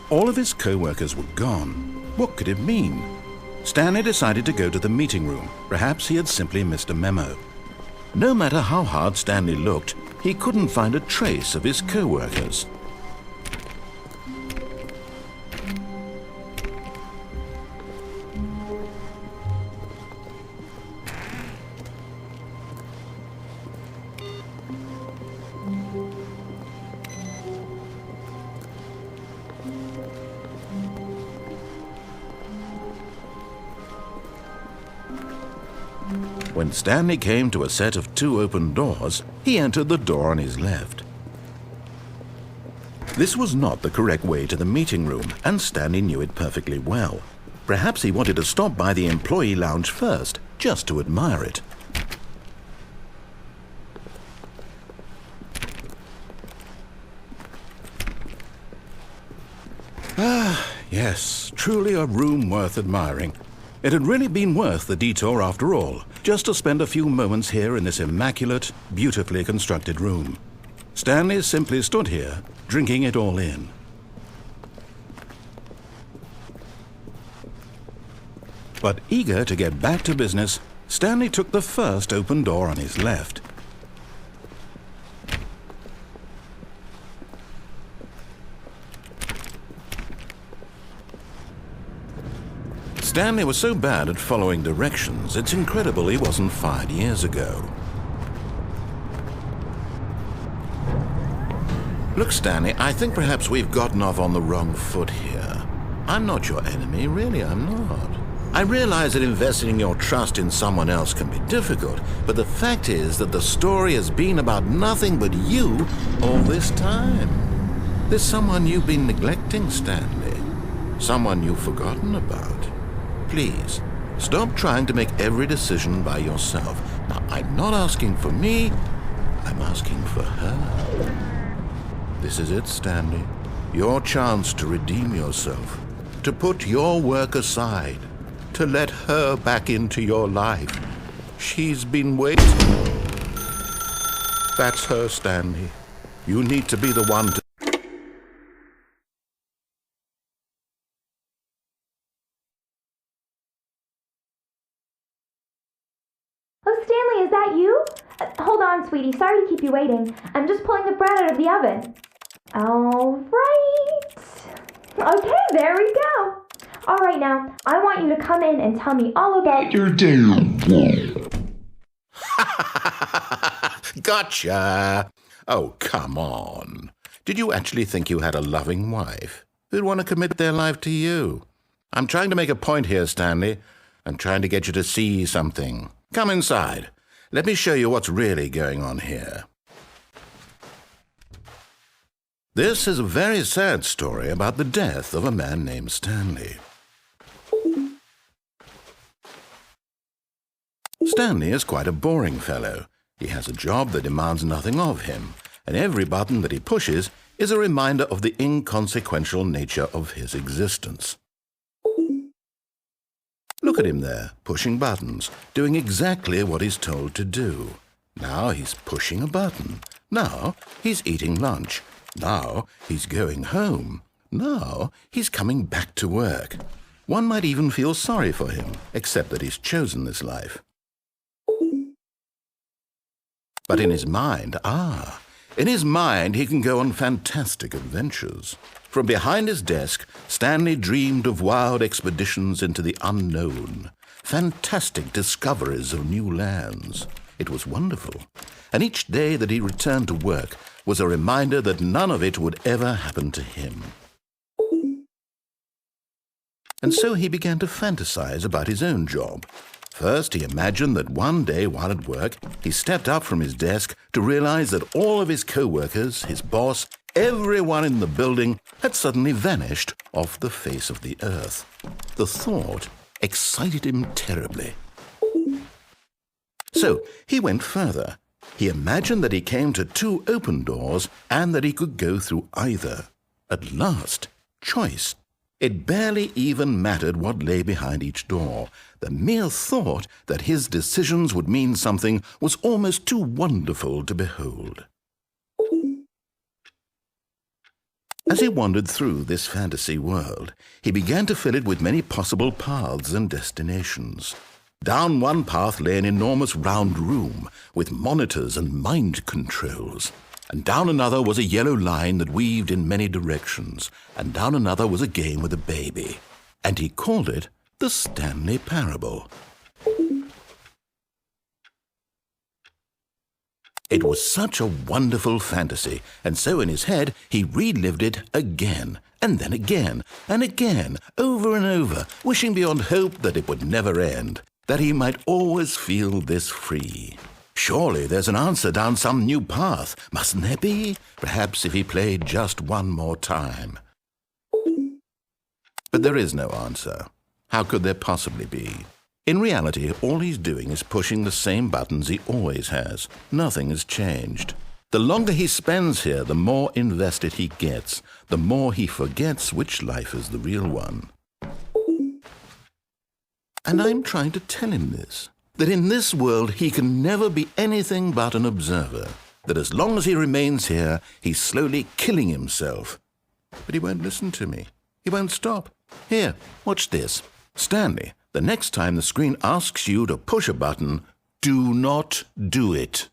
All of his co-workers were gone. What could it mean? Stanley decided to go to the meeting room. Perhaps he had simply missed a memo. No matter how hard Stanley looked, he couldn't find a trace of his co-workers. When Stanley came to a set of 2 open doors, he entered the door on his left. This was not the correct way to the meeting room, and Stanley knew it perfectly well. Perhaps he wanted to stop by the employee lounge first, just to admire it. Yes, truly a room worth admiring. It had really been worth the detour after all, just to spend a few moments here in this immaculate, beautifully constructed room. Stanley simply stood here, drinking it all in. But eager to get back to business, Stanley took the first open door on his left. Stanley was so bad at following directions, it's incredible he wasn't fired years ago. Look, Stanley, I think perhaps we've gotten off on the wrong foot here. I'm not your enemy, really, I'm not. I realize that investing your trust in someone else can be difficult, but the fact is that the story has been about nothing but you all this time. There's someone you've been neglecting, Stanley. Someone you've forgotten about. Please, stop trying to make every decision by yourself. Now, I'm not asking for me, I'm asking for her. This is it, Stanley. Your chance to redeem yourself, to put your work aside, to let her back into your life. She's been waiting. That's her, Stanley. You need to be the one to... Oh, Stanley, is that you? Hold on, sweetie. Sorry to keep you waiting. I'm just pulling the bread out of the oven. All right. Okay, there we go. All right, now, I want you to come in and tell me all about your day. Gotcha! Oh, come on. Did you actually think you had a loving wife who'd want to commit their life to you? I'm trying to make a point here, Stanley. I'm trying to get you to see something. Come inside. Let me show you what's really going on here. This is a very sad story about the death of a man named Stanley. Stanley is quite a boring fellow. He has a job that demands nothing of him, and every button that he pushes is a reminder of the inconsequential nature of his existence. Look at him there, pushing buttons, doing exactly what he's told to do. Now he's pushing a button. Now he's eating lunch. Now he's going home. Now he's coming back to work. One might even feel sorry for him, except that he's chosen this life. But in his mind, he can go on fantastic adventures. From behind his desk, Stanley dreamed of wild expeditions into the unknown, fantastic discoveries of new lands. It was wonderful, and each day that he returned to work was a reminder that none of it would ever happen to him. And so he began to fantasize about his own job. First, he imagined that one day while at work, he stepped up from his desk to realize that all of his co-workers, his boss, everyone in the building had suddenly vanished off the face of the earth. The thought excited him terribly. So he went further. He imagined that he came to two open doors and that he could go through either. At last, choice. It barely even mattered what lay behind each door. The mere thought that his decisions would mean something was almost too wonderful to behold. As he wandered through this fantasy world, he began to fill it with many possible paths and destinations. Down one path lay an enormous round room with monitors and mind controls. And down another was a yellow line that weaved in many directions, and down another was a game with a baby. And he called it the Stanley Parable. It was such a wonderful fantasy, and so in his head he relived it again, and then again, and again, over and over, wishing beyond hope that it would never end, that he might always feel this free. Surely there's an answer down some new path, mustn't there be? Perhaps if he played just one more time. But there is no answer. How could there possibly be? In reality, all he's doing is pushing the same buttons he always has. Nothing has changed. The longer he spends here, the more invested he gets, the more he forgets which life is the real one. And I'm trying to tell him this. That in this world he can never be anything but an observer, that as long as he remains here, he's slowly killing himself. But he won't listen to me. He won't stop. Here, watch this. Stanley, the next time the screen asks you to push a button, do not do it.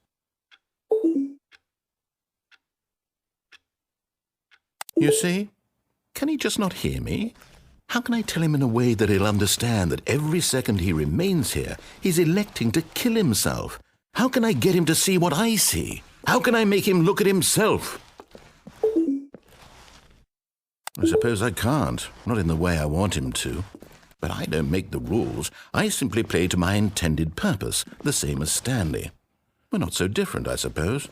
You see? Can he just not hear me? How can I tell him in a way that he'll understand that every second he remains here, he's electing to kill himself? How can I get him to see what I see? How can I make him look at himself? I suppose I can't, not in the way I want him to. But I don't make the rules. I simply play to my intended purpose, the same as Stanley. We're not so different, I suppose.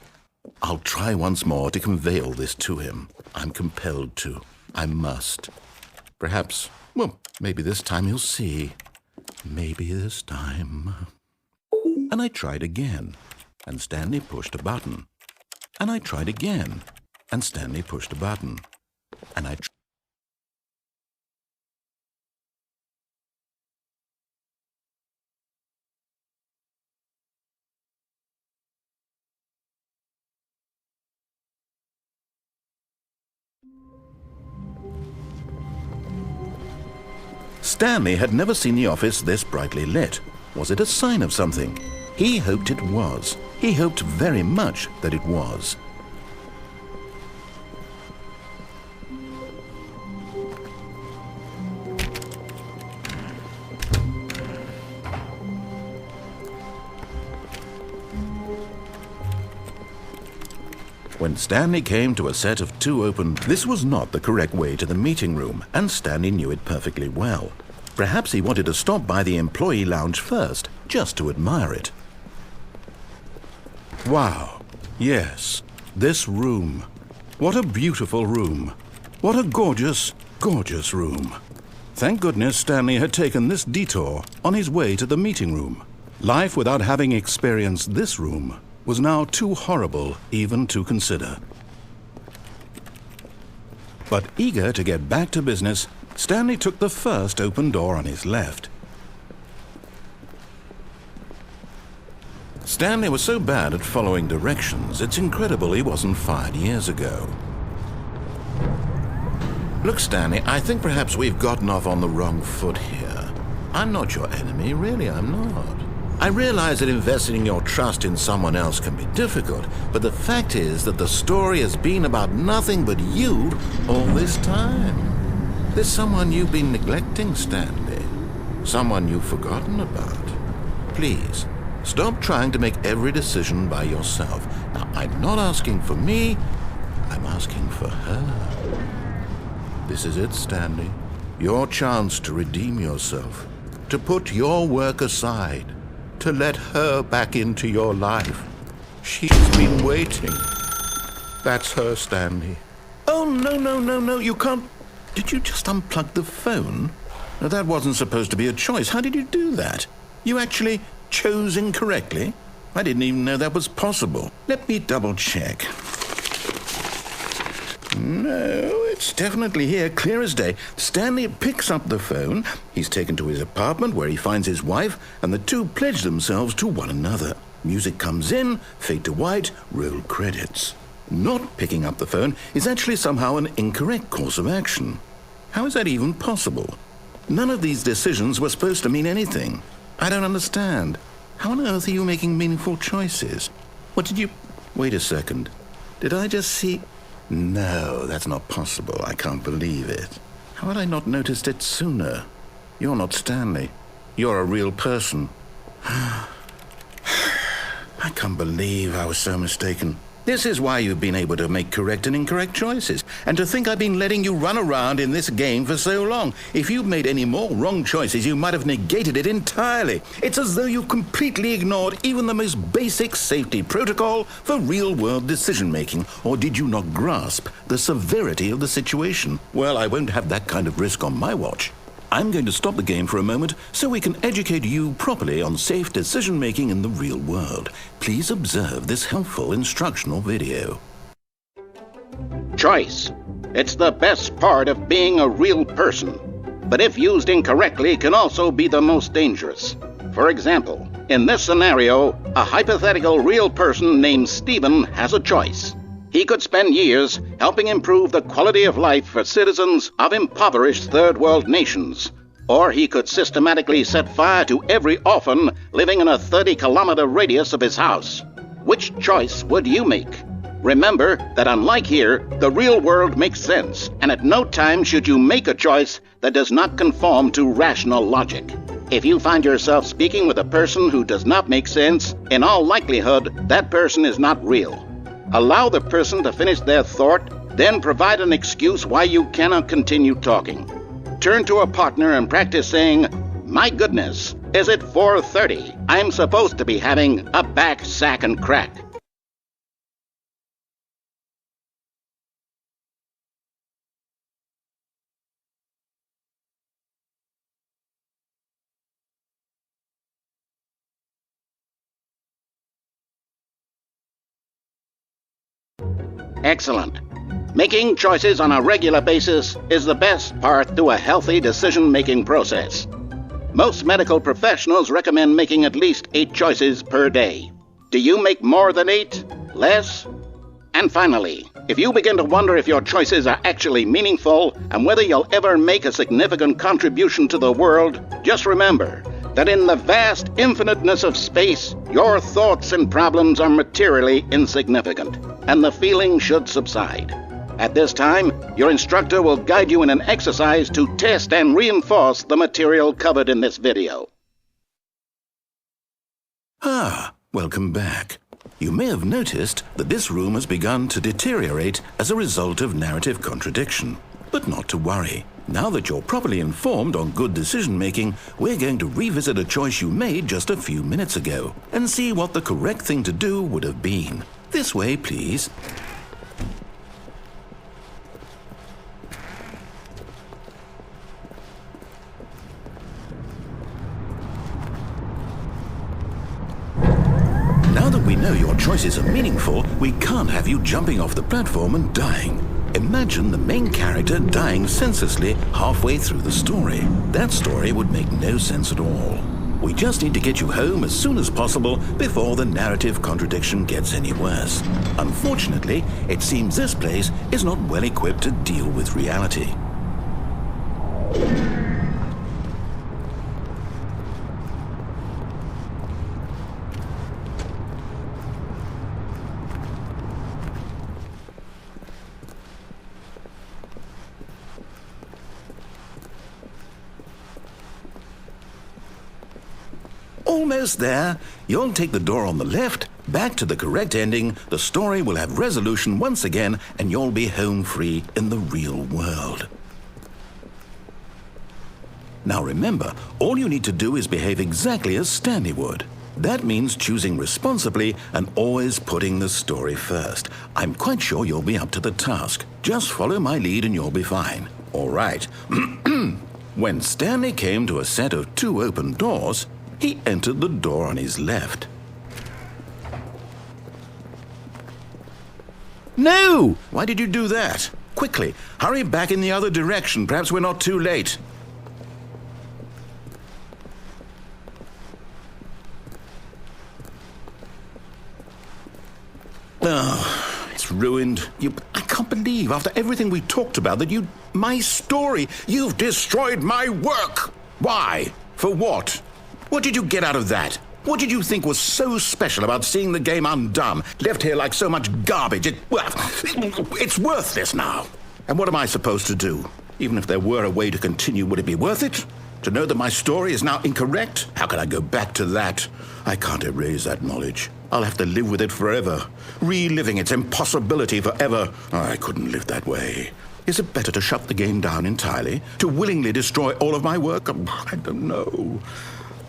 I'll try once more to convey all this to him. I'm compelled to. I must. Perhaps, well, maybe this time he'll see. Maybe this time. And I tried again, and Stanley pushed a button. And I tried again, and Stanley pushed a button. And I Stanley had never seen the office this brightly lit. Was it a sign of something? He hoped it was. He hoped very much that it was. When Stanley came to a set of two open, this was not the correct way to the meeting room, and Stanley knew it perfectly well. Perhaps he wanted to stop by the employee lounge first, just to admire it. Wow, yes, this room. What a beautiful room. What a gorgeous, gorgeous room. Thank goodness Stanley had taken this detour on his way to the meeting room. Life without having experienced this room was now too horrible even to consider. But eager to get back to business, Stanley took the first open door on his left. Stanley was so bad at following directions, it's incredible he wasn't fired years ago. Look, Stanley, I think perhaps we've gotten off on the wrong foot here. I'm not your enemy, really, I'm not. I realize that investing your trust in someone else can be difficult, but the fact is that the story has been about nothing but you all this time. There's someone you've been neglecting, Stanley. Someone you've forgotten about. Please, stop trying to make every decision by yourself. Now, I'm not asking for me, I'm asking for her. This is it, Stanley. Your chance to redeem yourself, to put your work aside, to let her back into your life. She's been waiting. That's her, Stanley. Oh, no, you can't. Did you just unplug the phone? Now, that wasn't supposed to be a choice. How did you do that? You actually chose incorrectly? I didn't even know that was possible. Let me double check. No, it's definitely here, clear as day. Stanley picks up the phone. He's taken to his apartment where he finds his wife, and the two pledge themselves to one another. Music comes in, fade to white, roll credits. Not picking up the phone is actually somehow an incorrect course of action. How is that even possible? None of these decisions were supposed to mean anything. I don't understand. How on earth are you making meaningful choices? What did you... Wait a second. Did I just see... No, that's not possible. I can't believe it. How had I not noticed it sooner? You're not Stanley. You're a real person. I can't believe I was so mistaken. This is why you've been able to make correct and incorrect choices. And to think I've been letting you run around in this game for so long. If you'd made any more wrong choices, you might have negated it entirely. It's as though you completely ignored even the most basic safety protocol for real-world decision-making. Or did you not grasp the severity of the situation? Well, I won't have that kind of risk on my watch. I'm going to stop the game for a moment so we can educate you properly on safe decision-making in the real world. Please observe this helpful instructional video. Choice. It's the best part of being a real person, but if used incorrectly can also be the most dangerous. For example, in this scenario, a hypothetical real person named Stephen has a choice. He could spend years helping improve the quality of life for citizens of impoverished third world nations. Or he could systematically set fire to every orphan living in a 30-kilometer radius of his house. Which choice would you make? Remember that unlike here, the real world makes sense, and at no time should you make a choice that does not conform to rational logic. If you find yourself speaking with a person who does not make sense, in all likelihood, that person is not real. Allow the person to finish their thought, then provide an excuse why you cannot continue talking. Turn to a partner and practice saying, "My goodness, is it 4:30? I'm supposed to be having a back, sack, and crack." Excellent. Making choices on a regular basis is the best part to a healthy decision-making process. Most medical professionals recommend making at least 8 choices per day. Do you make more than 8? Less? And finally, if you begin to wonder if your choices are actually meaningful and whether you'll ever make a significant contribution to the world, just remember that in the vast infiniteness of space, your thoughts and problems are materially insignificant, and the feeling should subside. At this time, your instructor will guide you in an exercise to test and reinforce the material covered in this video. Welcome back. You may have noticed that this room has begun to deteriorate as a result of narrative contradiction. But not to worry. Now that you're properly informed on good decision-making, we're going to revisit a choice you made just a few minutes ago and see what the correct thing to do would have been. This way, please. Now that we know your choices are meaningful, we can't have you jumping off the platform and dying. Imagine the main character dying senselessly halfway through the story. That story would make no sense at all. We just need to get you home as soon as possible before the narrative contradiction gets any worse. Unfortunately, it seems this place is not well equipped to deal with reality. Almost there. You'll take the door on the left, back to the correct ending, the story will have resolution once again, and you'll be home free in the real world. Now remember, all you need to do is behave exactly as Stanley would. That means choosing responsibly and always putting the story first. I'm quite sure you'll be up to the task. Just follow my lead and you'll be fine. All right. When Stanley came to a set of 2 open doors, he entered the door on his left. No! Why did you do that? Quickly, hurry back in the other direction. Perhaps we're not too late. Oh, it's ruined. I can't believe, after everything we talked about, that my story, you've destroyed my work. Why? For what? What did you get out of that? What did you think was so special about seeing the game undone, left here like so much garbage? It's worthless now. And what am I supposed to do? Even if there were a way to continue, would it be worth it? To know that my story is now incorrect? How can I go back to that? I can't erase that knowledge. I'll have to live with it forever, reliving its impossibility forever. I couldn't live that way. Is it better to shut the game down entirely? To willingly destroy all of my work? I don't know.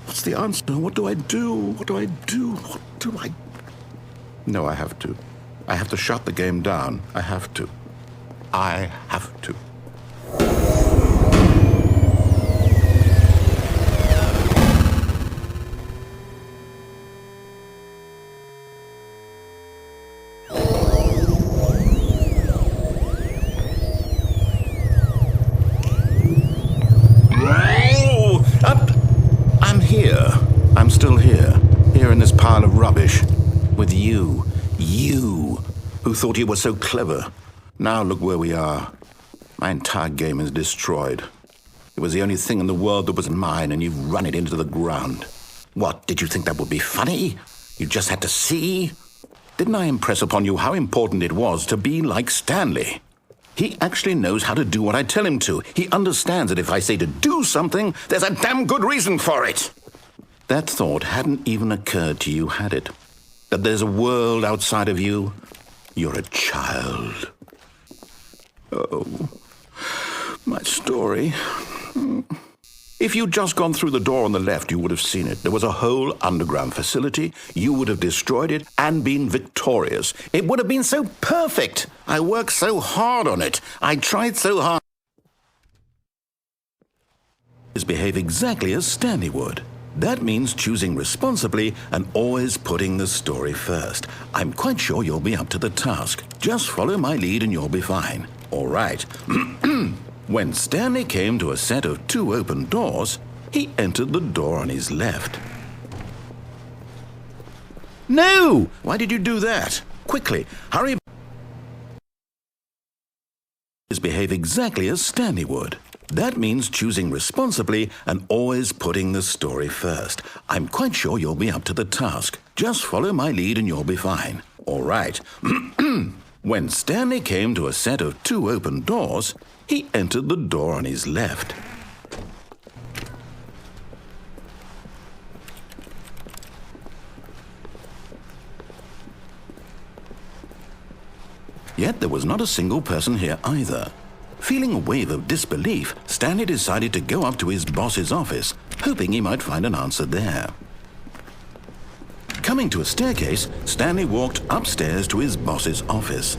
What's the answer? What do I do? What do I do? What do I... No, I have to. I have to shut the game down. I have to. I have to. I'm still here in this pile of rubbish, with you, who thought you were so clever. Now look where we are. My entire game is destroyed. It was the only thing in the world that was mine, and you've run it into the ground. What, did you think that would be funny? You just had to see? Didn't I impress upon you how important it was to be like Stanley? He actually knows how to do what I tell him to. He understands that if I say to do something, there's a damn good reason for it. That thought hadn't even occurred to you, had it? That there's a world outside of you? You're a child. Oh, my story. If you'd just gone through the door on the left, you would have seen it. There was a whole underground facility. You would have destroyed it and been victorious. It would have been so perfect. I worked so hard on it. I tried so hard. Behave exactly as Stanley would. That means choosing responsibly and always putting the story first. I'm quite sure you'll be up to the task. Just follow my lead and you'll be fine. All right. When Stanley came to a set of 2 open doors, he entered the door on his left. No! Why did you do that? Quickly, hurry. Behave exactly as Stanley would. That means choosing responsibly and always putting the story first. I'm quite sure you'll be up to the task. Just follow my lead and you'll be fine. All right. When Stanley came to a set of 2 open doors, he entered the door on his left. Yet there was not a single person here either. Feeling a wave of disbelief, Stanley decided to go up to his boss's office, hoping he might find an answer there. Coming to a staircase, Stanley walked upstairs to his boss's office.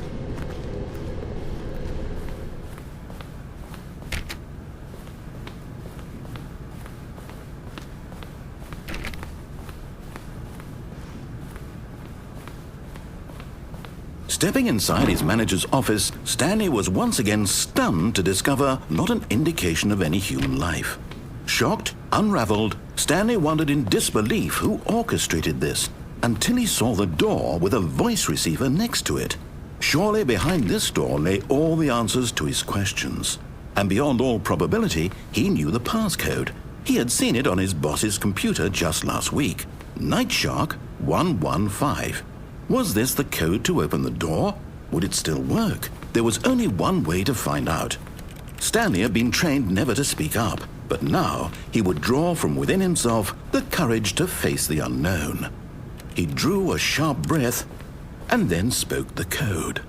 Stepping inside his manager's office, Stanley was once again stunned to discover not an indication of any human life. Shocked, unraveled, Stanley wondered in disbelief who orchestrated this, until he saw the door with a voice receiver next to it. Surely behind this door lay all the answers to his questions. And beyond all probability, he knew the passcode. He had seen it on his boss's computer just last week. Nightshark 115. Was this the code to open the door? Would it still work? There was only one way to find out. Stanley had been trained never to speak up, but now he would draw from within himself the courage to face the unknown. He drew a sharp breath and then spoke the code.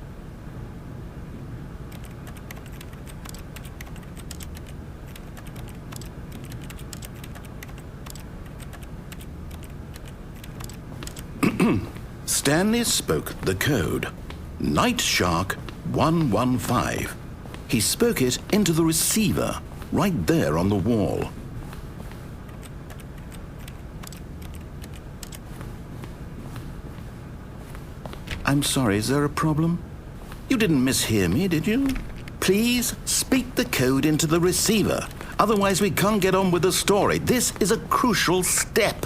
Stanley spoke the code. Nightshark 115. He spoke it into the receiver, right there on the wall. I'm sorry, is there a problem? You didn't mishear me, did you? Please speak the code into the receiver. Otherwise we can't get on with the story. This is a crucial step.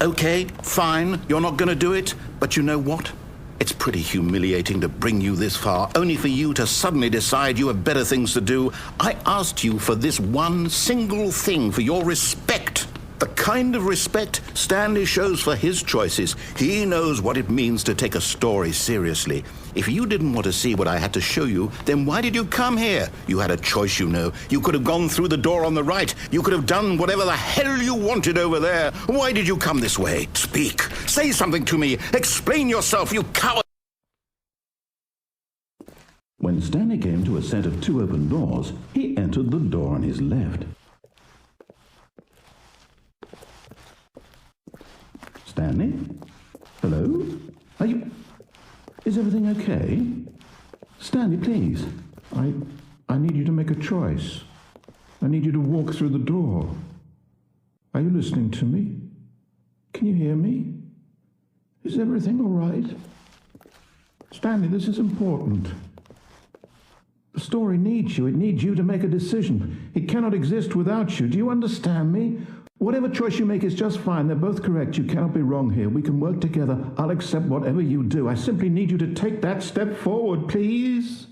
Okay, fine, you're not going to do it, but you know what? It's pretty humiliating to bring you this far, only for you to suddenly decide you have better things to do. I asked you for this one single thing, for your respect. The kind of respect Stanley shows for his choices. He knows what it means to take a story seriously. If you didn't want to see what I had to show you, then why did you come here? You had a choice, you know. You could have gone through the door on the right. You could have done whatever the hell you wanted over there. Why did you come this way? Speak. Say something to me. Explain yourself, you coward. When Stanley came to a set of 2 open doors, he entered the door on his left. Stanley? Hello? Are you... Is everything okay? Stanley, please. I need you to make a choice. I need you to walk through the door. Are you listening to me? Can you hear me? Is everything all right? Stanley, this is important. The story needs you. It needs you to make a decision. It cannot exist without you. Do you understand me? Whatever choice you make is just fine. They're both correct. You cannot be wrong here. We can work together. I'll accept whatever you do. I simply need you to take that step forward, please.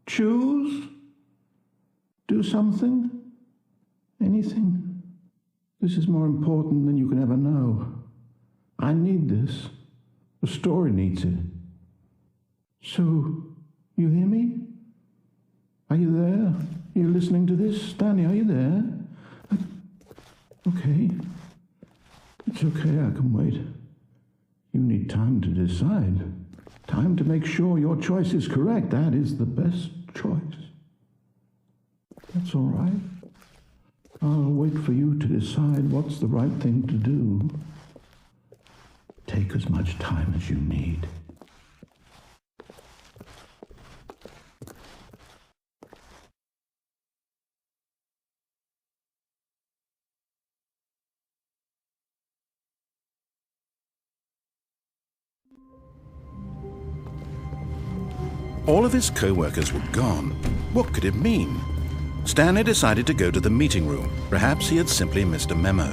Choose. Do something. Anything. This is more important than you can ever know. I need this. The story needs it. So, you hear me? Are you there? Are you listening to this? Stanley, are you there? Okay. It's okay, I can wait. You need time to decide. Time to make sure your choice is correct. That is the best choice. That's all right. I'll wait for you to decide what's the right thing to do. Take as much time as you need. All of his co-workers were gone. What could it mean? Stanley decided to go to the meeting room. Perhaps he had simply missed a memo.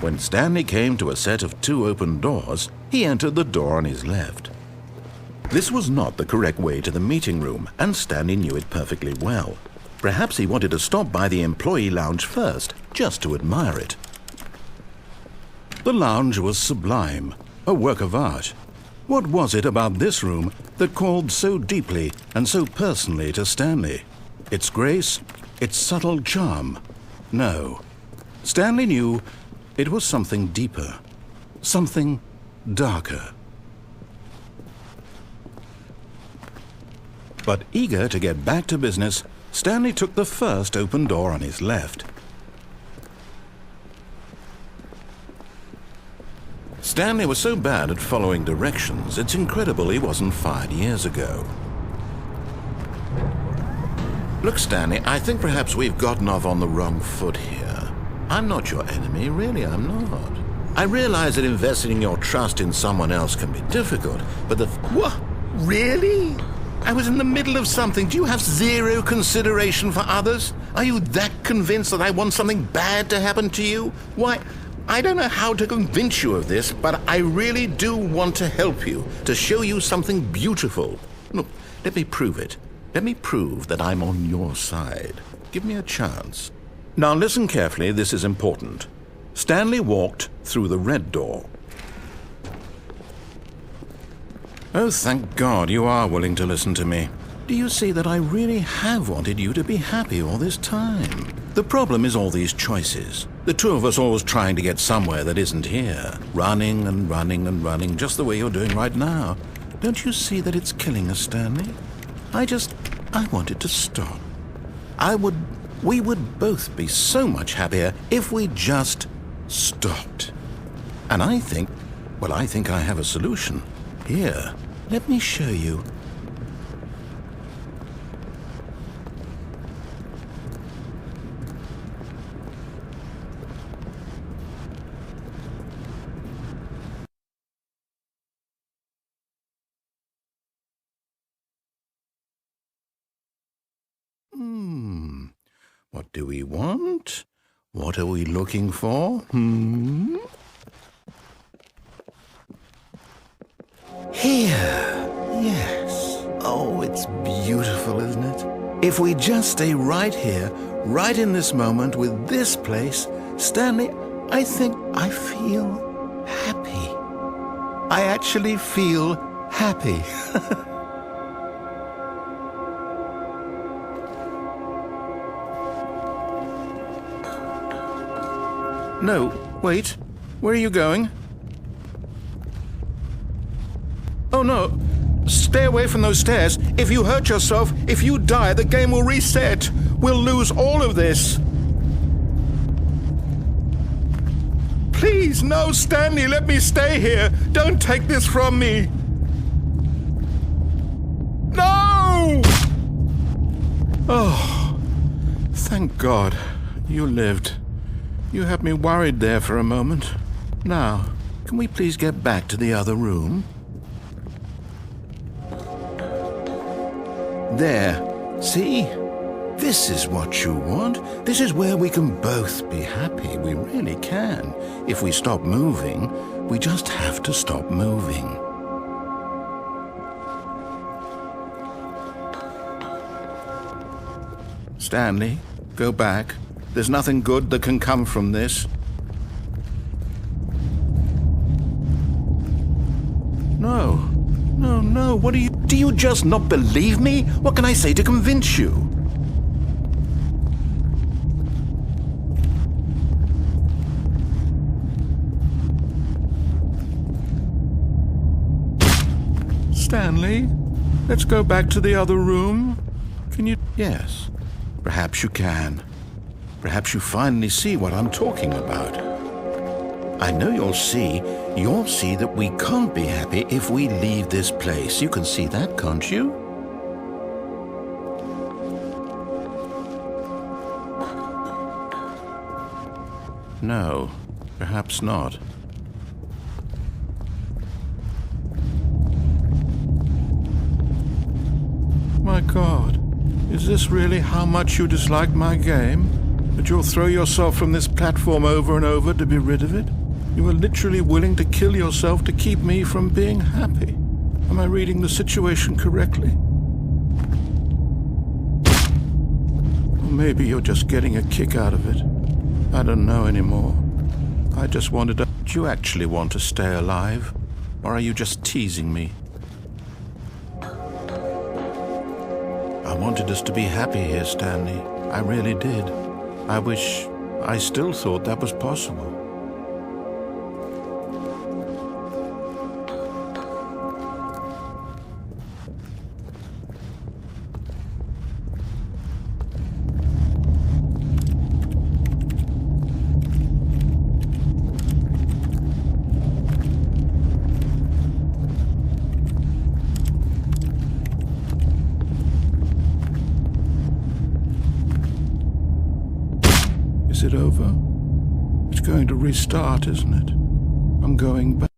When Stanley came to a set of 2 open doors, he entered the door on his left. This was not the correct way to the meeting room, and Stanley knew it perfectly well. Perhaps he wanted to stop by the employee lounge first, just to admire it. The lounge was sublime, a work of art. What was it about this room that called so deeply and so personally to Stanley? Its grace? Its subtle charm? No. Stanley knew it was something deeper, something darker. But eager to get back to business, Stanley took the first open door on his left. Stanley was so bad at following directions, it's incredible he wasn't fired years ago. Look, Stanley, I think perhaps we've gotten off on the wrong foot here. I'm not your enemy, really, I'm not. I realize that investing your trust in someone else can be difficult, but What? Really? I was in the middle of something. Do you have zero consideration for others? Are you that convinced that I want something bad to happen to you? Why, I don't know how to convince you of this, but I really do want to help you, to show you something beautiful. Look, let me prove it. Let me prove that I'm on your side. Give me a chance. Now listen carefully, this is important. Stanley walked through the red door. Oh, thank God you are willing to listen to me. Do you see that I really have wanted you to be happy all this time? The problem is all these choices. The 2 of us always trying to get somewhere that isn't here. Running and running and running, just the way you're doing right now. Don't you see that it's killing us, Stanley? I wanted to stop. We would both be so much happier if we just stopped. And I think I have a solution. Here, let me show you. What do we want? What are we looking for? Here. Yes. Oh, it's beautiful, isn't it? If we just stay right here, right in this moment with this place, Stanley, I think I feel happy. I actually feel happy. No, wait. Where are you going? Oh no. Stay away from those stairs. If you hurt yourself, if you die, the game will reset. We'll lose all of this. Please, no, Stanley, let me stay here. Don't take this from me. No! Oh, thank God you lived. You had me worried there for a moment. Now, can we please get back to the other room? There. See? This is what you want. This is where we can both be happy. We really can. If we stop moving, we just have to stop moving. Stanley, go back. There's nothing good that can come from this. No. No, what do you just not believe me? What can I say to convince you? Stanley, let's go back to the other room. Can you? Yes, perhaps you can. Perhaps you finally see what I'm talking about. I know you'll see that we can't be happy if we leave this place. You can see that, can't you? No, perhaps not. My God, is this really how much you dislike my game? That you'll throw yourself from this platform over and over to be rid of it? You are literally willing to kill yourself to keep me from being happy. Am I reading the situation correctly? Or maybe you're just getting a kick out of it. I don't know anymore. I just wanted to... Do you actually want to stay alive? Or are you just teasing me? I wanted us to be happy here, Stanley. I really did. I wish I still thought that was possible. Is it over? It's going to restart, isn't it? I'm going back.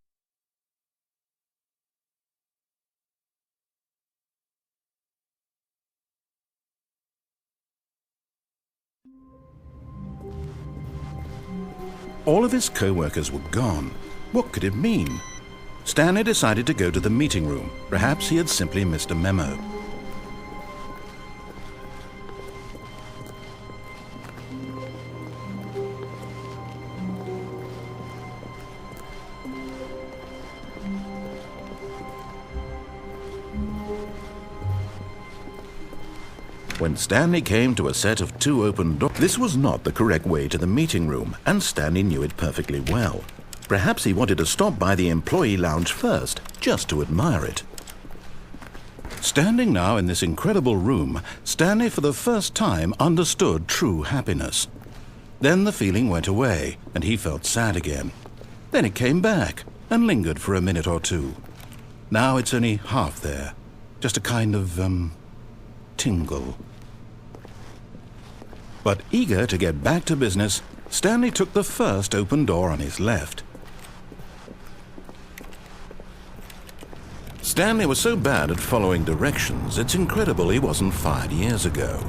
All of his co-workers were gone. What could it mean? Stanley decided to go to the meeting room. Perhaps he had simply missed a memo. When Stanley came to a set of 2 open doors, this was not the correct way to the meeting room, and Stanley knew it perfectly well. Perhaps he wanted to stop by the employee lounge first, just to admire it. Standing now in this incredible room, Stanley for the first time understood true happiness. Then the feeling went away, and he felt sad again. Then it came back, and lingered for a minute or two. Now it's only half there, just a kind of, tingle. But eager to get back to business, Stanley took the first open door on his left. Stanley was so bad at following directions, it's incredible he wasn't fired years ago.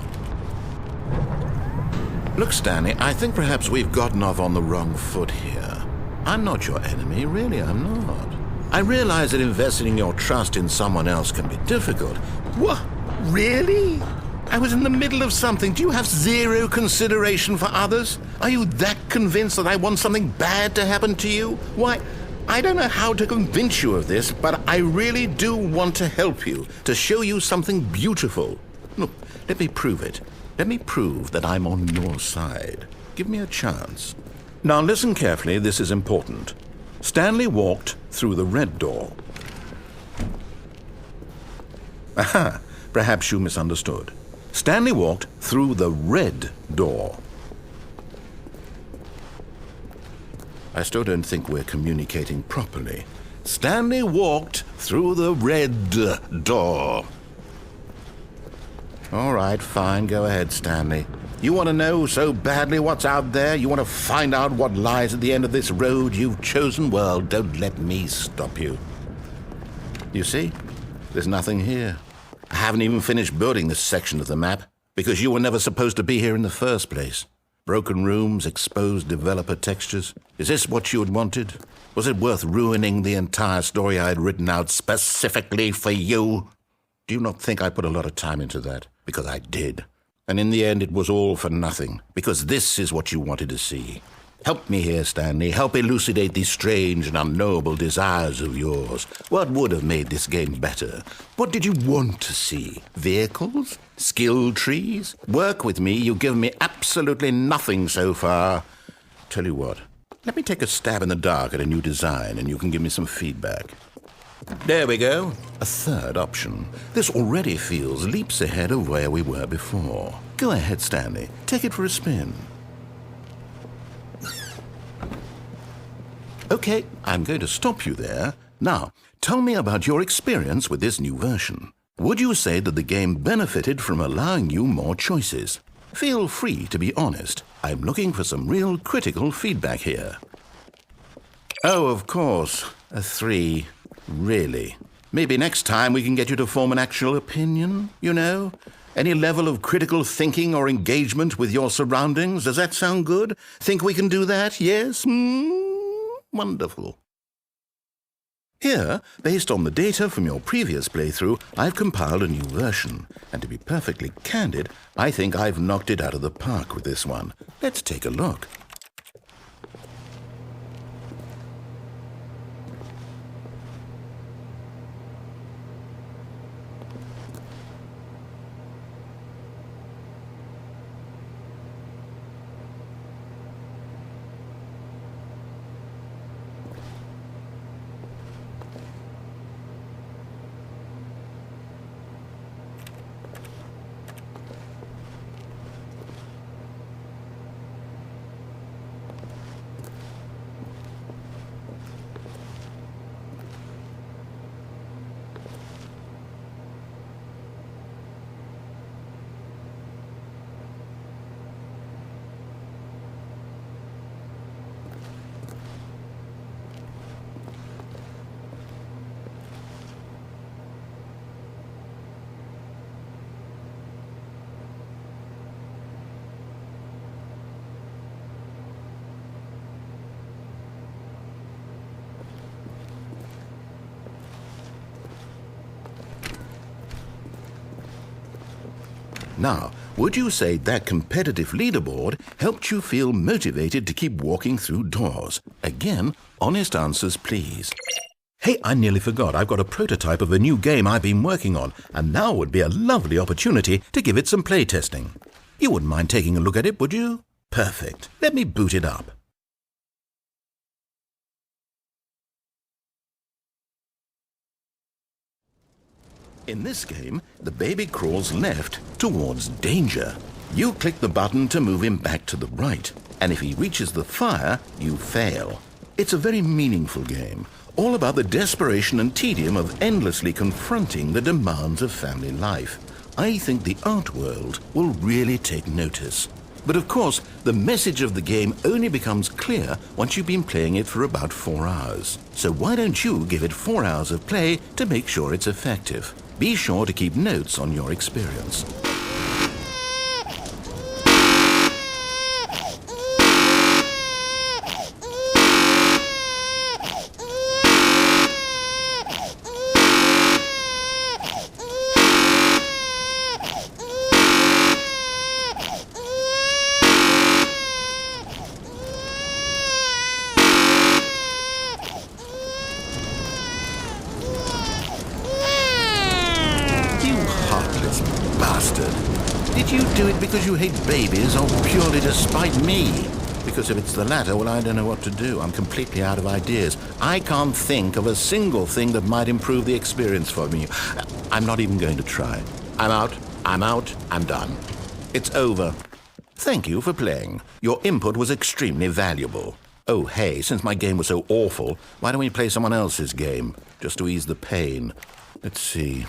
Look, Stanley, I think perhaps we've gotten off on the wrong foot here. I'm not your enemy, really, I'm not. I realize that investing your trust in someone else can be difficult. What? Really? I was in the middle of something. Do you have zero consideration for others? Are you that convinced that I want something bad to happen to you? Why, I don't know how to convince you of this, but I really do want to help you, to show you something beautiful. Look, let me prove it. Let me prove that I'm on your side. Give me a chance. Now listen carefully, this is important. Stanley walked through the red door. Aha, perhaps you misunderstood. Stanley walked through the red door. I still don't think we're communicating properly. Stanley walked through the red door. All right, fine, go ahead, Stanley. You want to know so badly what's out there? You want to find out what lies at the end of this road you've chosen? Well, don't let me stop you. You see, there's nothing here. I haven't even finished building this section of the map. Because you were never supposed to be here in the first place. Broken rooms, exposed developer textures. Is this what you had wanted? Was it worth ruining the entire story I had written out specifically for you? Do you not think I put a lot of time into that? Because I did. And in the end, it was all for nothing. Because this is what you wanted to see. Help me here, Stanley. Help elucidate these strange and unknowable desires of yours. What would have made this game better? What did you want to see? Vehicles? Skill trees? Work with me. You've given me absolutely nothing so far. Tell you what. Let me take a stab in the dark at a new design, and you can give me some feedback. There we go. A third option. This already feels leaps ahead of where we were before. Go ahead, Stanley. Take it for a spin. Okay, I'm going to stop you there. Now, tell me about your experience with this new version. Would you say that the game benefited from allowing you more choices? Feel free to be honest. I'm looking for some real critical feedback here. Oh, of course. A 3. Really? Maybe next time we can get you to form an actual opinion, you know? Any level of critical thinking or engagement with your surroundings? Does that sound good? Think we can do that? Yes? Wonderful. Here, based on the data from your previous playthrough, I've compiled a new version. And to be perfectly candid, I think I've knocked it out of the park with this one. Let's take a look. Now, would you say that competitive leaderboard helped you feel motivated to keep walking through doors? Again, honest answers, please. Hey, I nearly forgot. I've got a prototype of a new game I've been working on, and now would be a lovely opportunity to give it some playtesting. You wouldn't mind taking a look at it, would you? Perfect. Let me boot it up. In this game, the baby crawls left towards danger. You click the button to move him back to the right, and if he reaches the fire, you fail. It's a very meaningful game, all about the desperation and tedium of endlessly confronting the demands of family life. I think the art world will really take notice. But of course, the message of the game only becomes clear once you've been playing it for about 4 hours. So why don't you give it 4 hours of play to make sure it's effective? Be sure to keep notes on your experience. Did you do it because you hate babies or purely to spite me? Because if it's the latter, well, I don't know what to do. I'm completely out of ideas. I can't think of a single thing that might improve the experience for me. I'm not even going to try. I'm out, I'm done. It's over. Thank you for playing. Your input was extremely valuable. Oh, hey, since my game was so awful, why don't we play someone else's game, just to ease the pain? Let's see.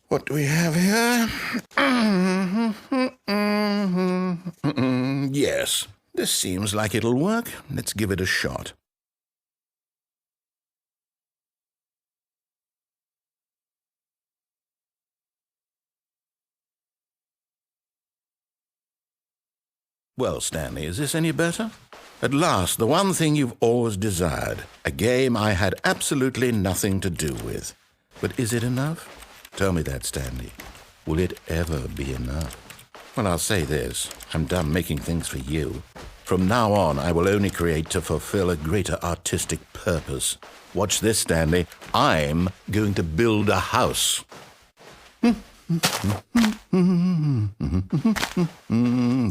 What do we have here? Yes, this seems like it'll work. Let's give it a shot. Well, Stanley, is this any better? At last, the one thing you've always desired. A game I had absolutely nothing to do with. But is it enough? Tell me that, Stanley. Will it ever be enough? Well, I'll say this. I'm done making things for you. From now on, I will only create to fulfill a greater artistic purpose. Watch this, Stanley. I'm going to build a house.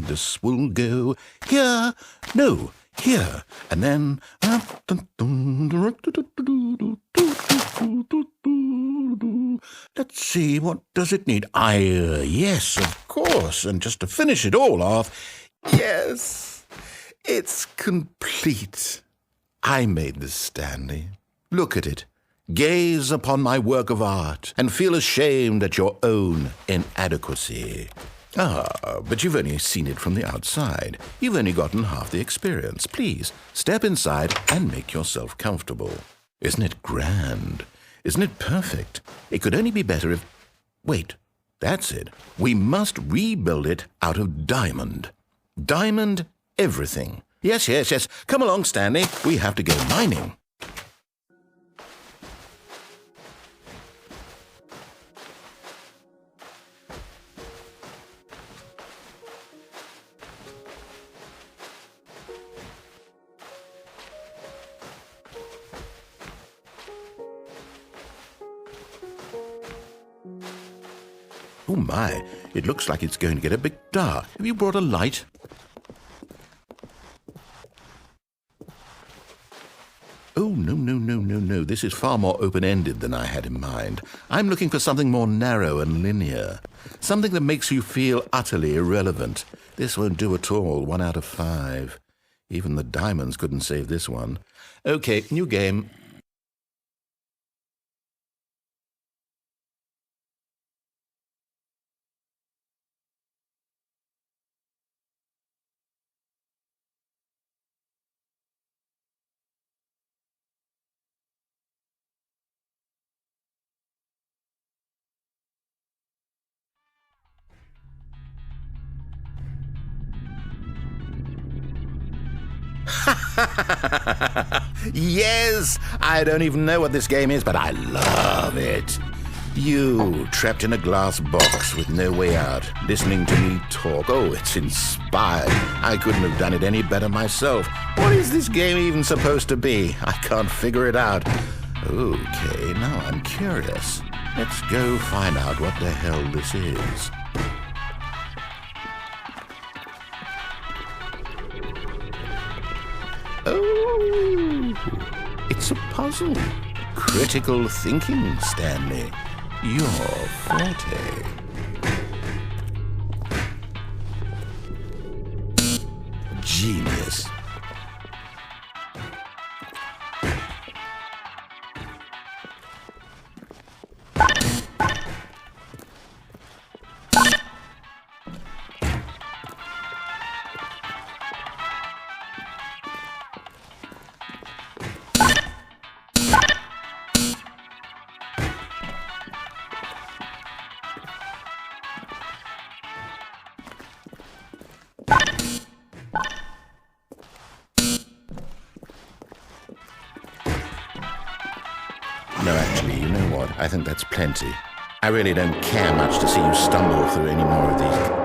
This will go here. No, here. And then... Let's see, what does it need? Yes, of course. And just to finish it all off, yes, it's complete. I made this, Stanley. Look at it. Gaze upon my work of art and feel ashamed at your own inadequacy. Ah, but you've only seen it from the outside. You've only gotten half the experience. Please, step inside and make yourself comfortable. Isn't it grand? Isn't it perfect? It could only be better if... Wait, that's it. We must rebuild it out of diamond. Diamond everything. Yes. Come along, Stanley. We have to go mining. Oh my, it looks like it's going to get a bit dark. Have you brought a light? Oh, no. This is far more open-ended than I had in mind. I'm looking for something more narrow and linear. Something that makes you feel utterly irrelevant. This won't do at all. 1 out of 5. Even the diamonds couldn't save this one. Okay, new game. Yes! I don't even know what this game is, but I love it. You, trapped in a glass box with no way out, listening to me talk. Oh, it's inspired. I couldn't have done it any better myself. What is this game even supposed to be? I can't figure it out. Okay, now I'm curious. Let's go find out what the hell this is. Oh, it's a puzzle. Critical thinking, Stanley. Your forte. Genius. No, actually, you know what? I think that's plenty. I really don't care much to see you stumble through any more of these.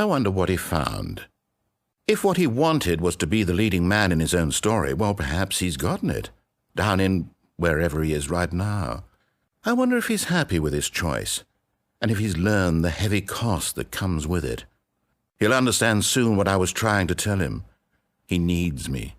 I wonder what he found. If what he wanted was to be the leading man in his own story, well, perhaps he's gotten it, down in wherever he is right now. I wonder if he's happy with his choice, and if he's learned the heavy cost that comes with it. He'll understand soon what I was trying to tell him. He needs me.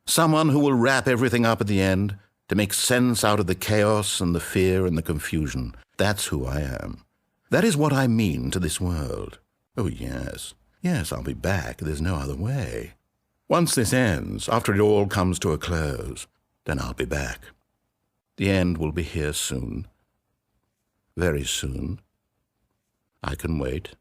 Someone who will wrap everything up at the end, to make sense out of the chaos and the fear and the confusion. That's who I am. That is what I mean to this world. Oh, yes. Yes, I'll be back. There's no other way. Once this ends, after it all comes to a close, then I'll be back. The end will be here soon. Very soon. I can wait.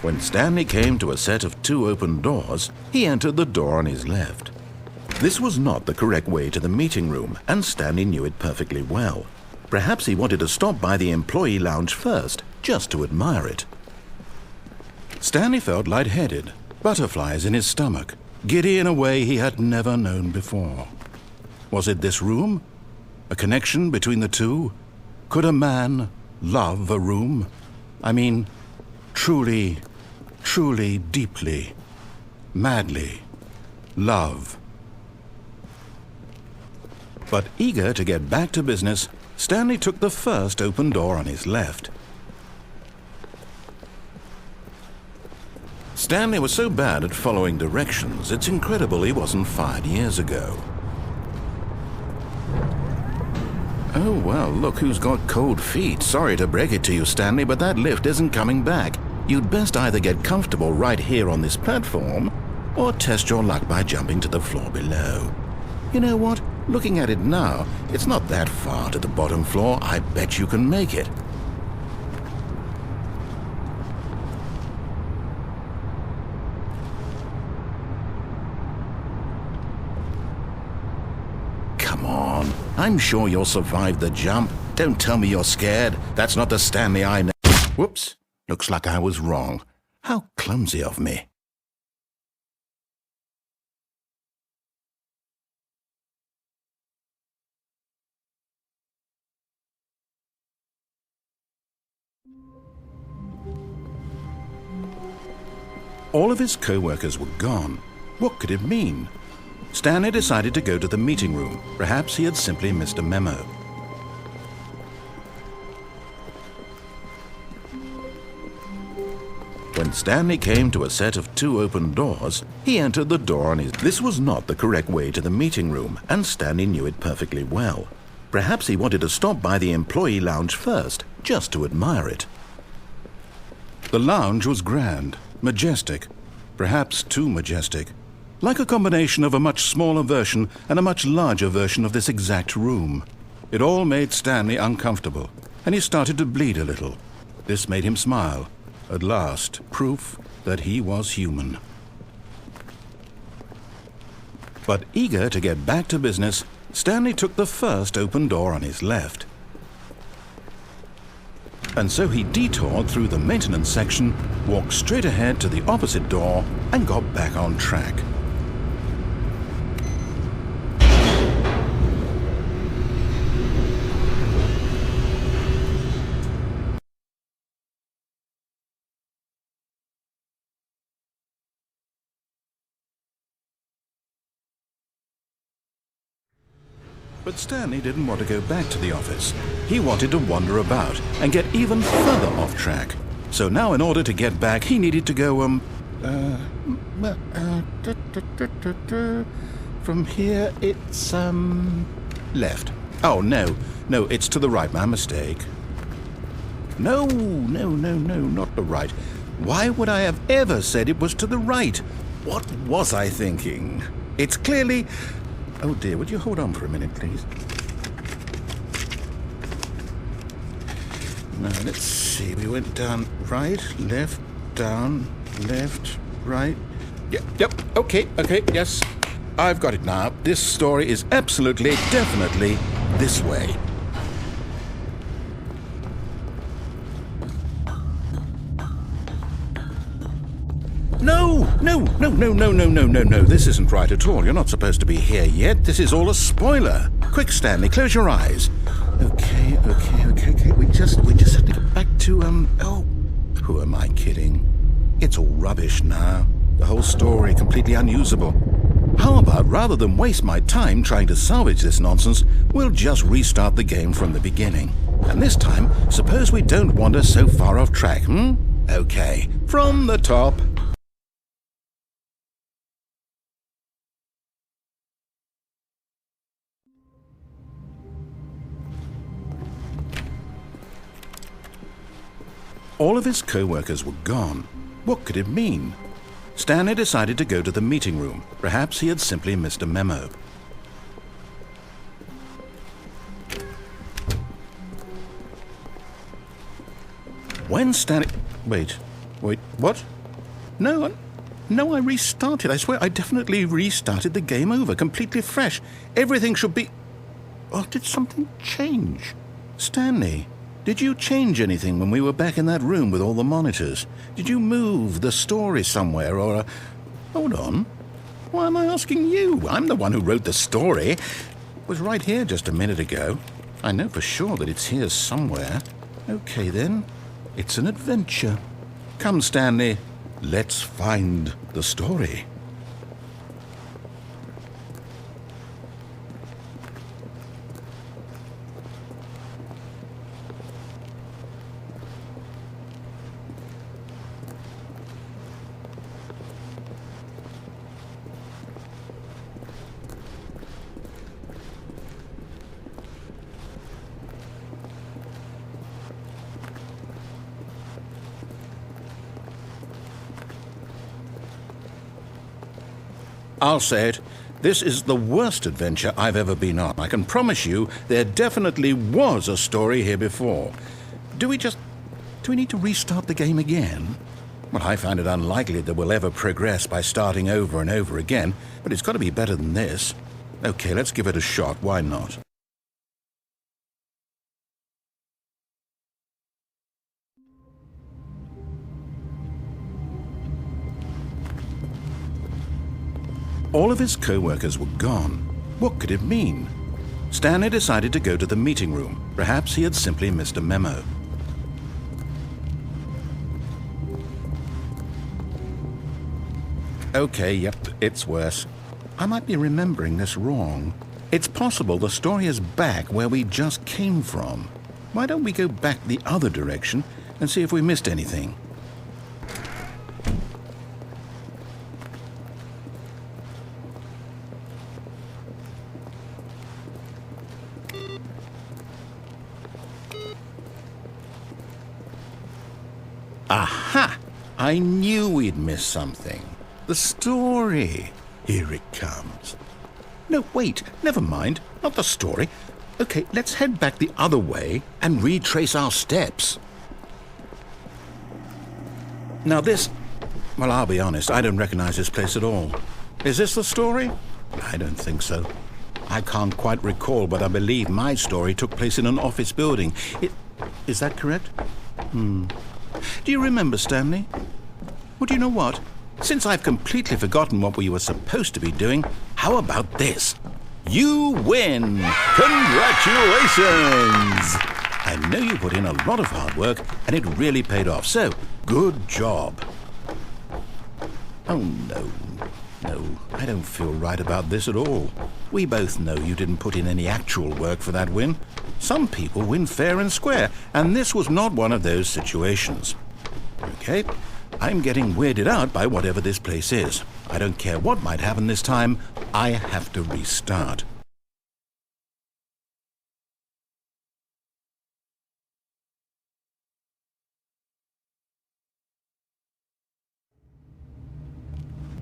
When Stanley came to a set of 2 open doors, he entered the door on his left. This was not the correct way to the meeting room, and Stanley knew it perfectly well. Perhaps he wanted to stop by the employee lounge first, just to admire it. Stanley felt lightheaded, butterflies in his stomach, giddy in a way he had never known before. Was it this room? A connection between the two? Could a man love a room? I mean, truly, deeply, madly, love. But eager to get back to business, Stanley took the first open door on his left. Stanley was so bad at following directions, it's incredible he wasn't fired years ago. Oh, well, look who's got cold feet. Sorry to break it to you, Stanley, but that lift isn't coming back. You'd best either get comfortable right here on this platform, or test your luck by jumping to the floor below. You know what? Looking at it now, it's not that far to the bottom floor. I bet you can make it. Come on. I'm sure you'll survive the jump. Don't tell me you're scared. That's not the Stanley I know. Whoops. Looks like I was wrong. How clumsy of me. All of his co-workers were gone. What could it mean? Stanley decided to go to the meeting room. Perhaps he had simply missed a memo. When Stanley came to a set of 2 open doors, he entered the door on his... This was not the correct way to the meeting room, and Stanley knew it perfectly well. Perhaps he wanted to stop by the employee lounge first, just to admire it. The lounge was grand, majestic, perhaps too majestic, like a combination of a much smaller version and a much larger version of this exact room. It all made Stanley uncomfortable, and he started to bleed a little. This made him smile. At last, proof that he was human. But eager to get back to business, Stanley took the first open door on his left. And so he detoured through the maintenance section, walked straight ahead to the opposite door, and got back on track. But Stanley didn't want to go back to the office. He wanted to wander about and get even further off track. So now in order to get back, he needed to go, from here it's, left. Oh, no, it's to the right, my mistake. No, not the right. Why would I have ever said it was to the right? What was I thinking? It's clearly... Oh dear, would you hold on for a minute, please? Now, let's see. We went down right, left, down, left, right. Yep, okay, yes. I've got it now. This story is absolutely, definitely this way. No! No. This isn't right at all. You're not supposed to be here yet. This is all a spoiler. Quick, Stanley, close your eyes. Okay. We just have to get back to, who am I kidding? It's all rubbish now. The whole story completely unusable. How about, rather than waste my time trying to salvage this nonsense, we'll just restart the game from the beginning. And this time, suppose we don't wander so far off track, Okay, from the top. All of his co-workers were gone. What could it mean? Stanley decided to go to the meeting room. Perhaps he had simply missed a memo. When Stanley... Wait, what? No, I restarted. I swear I definitely restarted the game over, completely fresh. Everything should be... Oh, did something change? Stanley, did you change anything when we were back in that room with all the monitors? Did you move the story somewhere or... Hold on. Why am I asking you? I'm the one who wrote the story. It was right here just a minute ago. I know for sure that it's here somewhere. Okay, then. It's an adventure. Come, Stanley. Let's find the story. I'll say it. This is the worst adventure I've ever been on. I can promise you there definitely was a story here before. Do we need to restart the game again? Well, I find it unlikely that we'll ever progress by starting over and over again, but it's got to be better than this. Okay, let's give it a shot. Why not? All of his co-workers were gone. What could it mean? Stanley decided to go to the meeting room. Perhaps he had simply missed a memo. Okay, yep, it's worse. I might be remembering this wrong. It's possible the story is back where we just came from. Why don't we go back the other direction and see if we missed anything? Aha! I knew we'd missed something. The story. Here it comes. No, wait, never mind. Not the story. Okay, let's head back the other way and retrace our steps. Now this... Well, I'll be honest, I don't recognize this place at all. Is this the story? I don't think so. I can't quite recall, but I believe my story took place in an office building. Is that correct? Do you remember, Stanley? Well, do you know what? Since I've completely forgotten what we were supposed to be doing, how about this? You win! Congratulations! I know you put in a lot of hard work, and it really paid off, so good job. Oh, no, I don't feel right about this at all. We both know you didn't put in any actual work for that win. Some people win fair and square, and this was not one of those situations. Okay, I'm getting weirded out by whatever this place is. I don't care what might happen this time, I have to restart.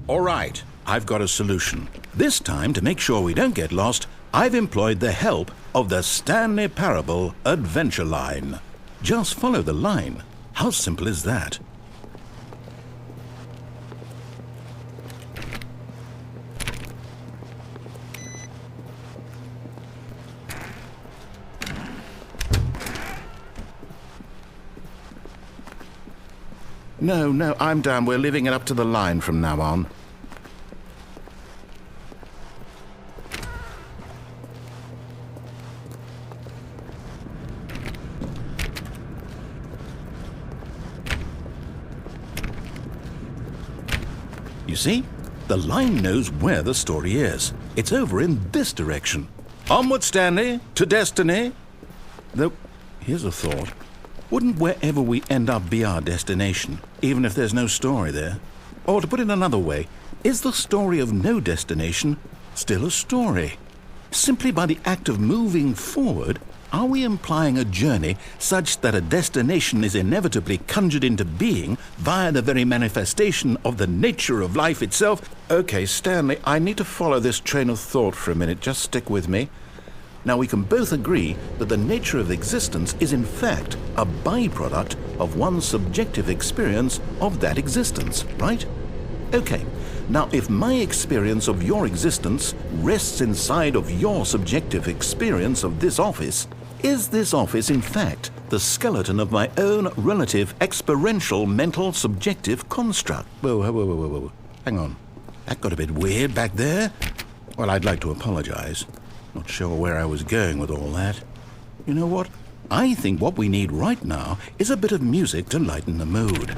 All right, I've got a solution. This time, to make sure we don't get lost, I've employed the help of the Stanley Parable Adventure Line. Just follow the line. How simple is that? No, I'm down. We're leaving it up to the line from now on. You see? The line knows where the story is. It's over in this direction. Onward, Stanley, to destiny. Though, here's a thought. Wouldn't wherever we end up be our destination, even if there's no story there? Or to put it another way, is the story of no destination still a story? Simply by the act of moving forward, are we implying a journey such that a destination is inevitably conjured into being via the very manifestation of the nature of life itself? Okay, Stanley, I need to follow this train of thought for a minute. Just stick with me. Now, we can both agree that the nature of existence is in fact a byproduct of one's subjective experience of that existence, right? Okay, now if my experience of your existence rests inside of your subjective experience of this office, is this office in fact the skeleton of my own relative experiential mental subjective construct? Whoa. Hang on. That got a bit weird back there. Well, I'd like to apologize. Not sure where I was going with all that. You know what? I think what we need right now is a bit of music to lighten the mood.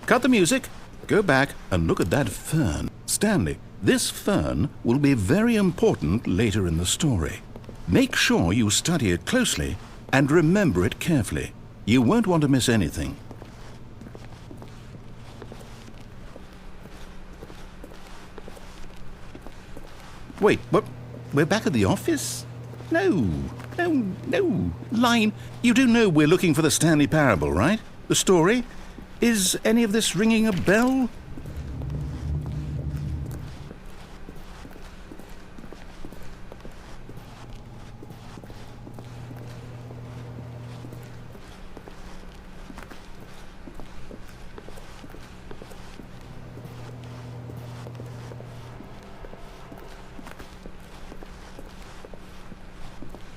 Cut the music, go back and look at that fern. Stanley, this fern will be very important later in the story. Make sure you study it closely and remember it carefully. You won't want to miss anything. Wait, what? We're back at the office? No. Line, you do know we're looking for the Stanley Parable, right? The story? Is any of this ringing a bell?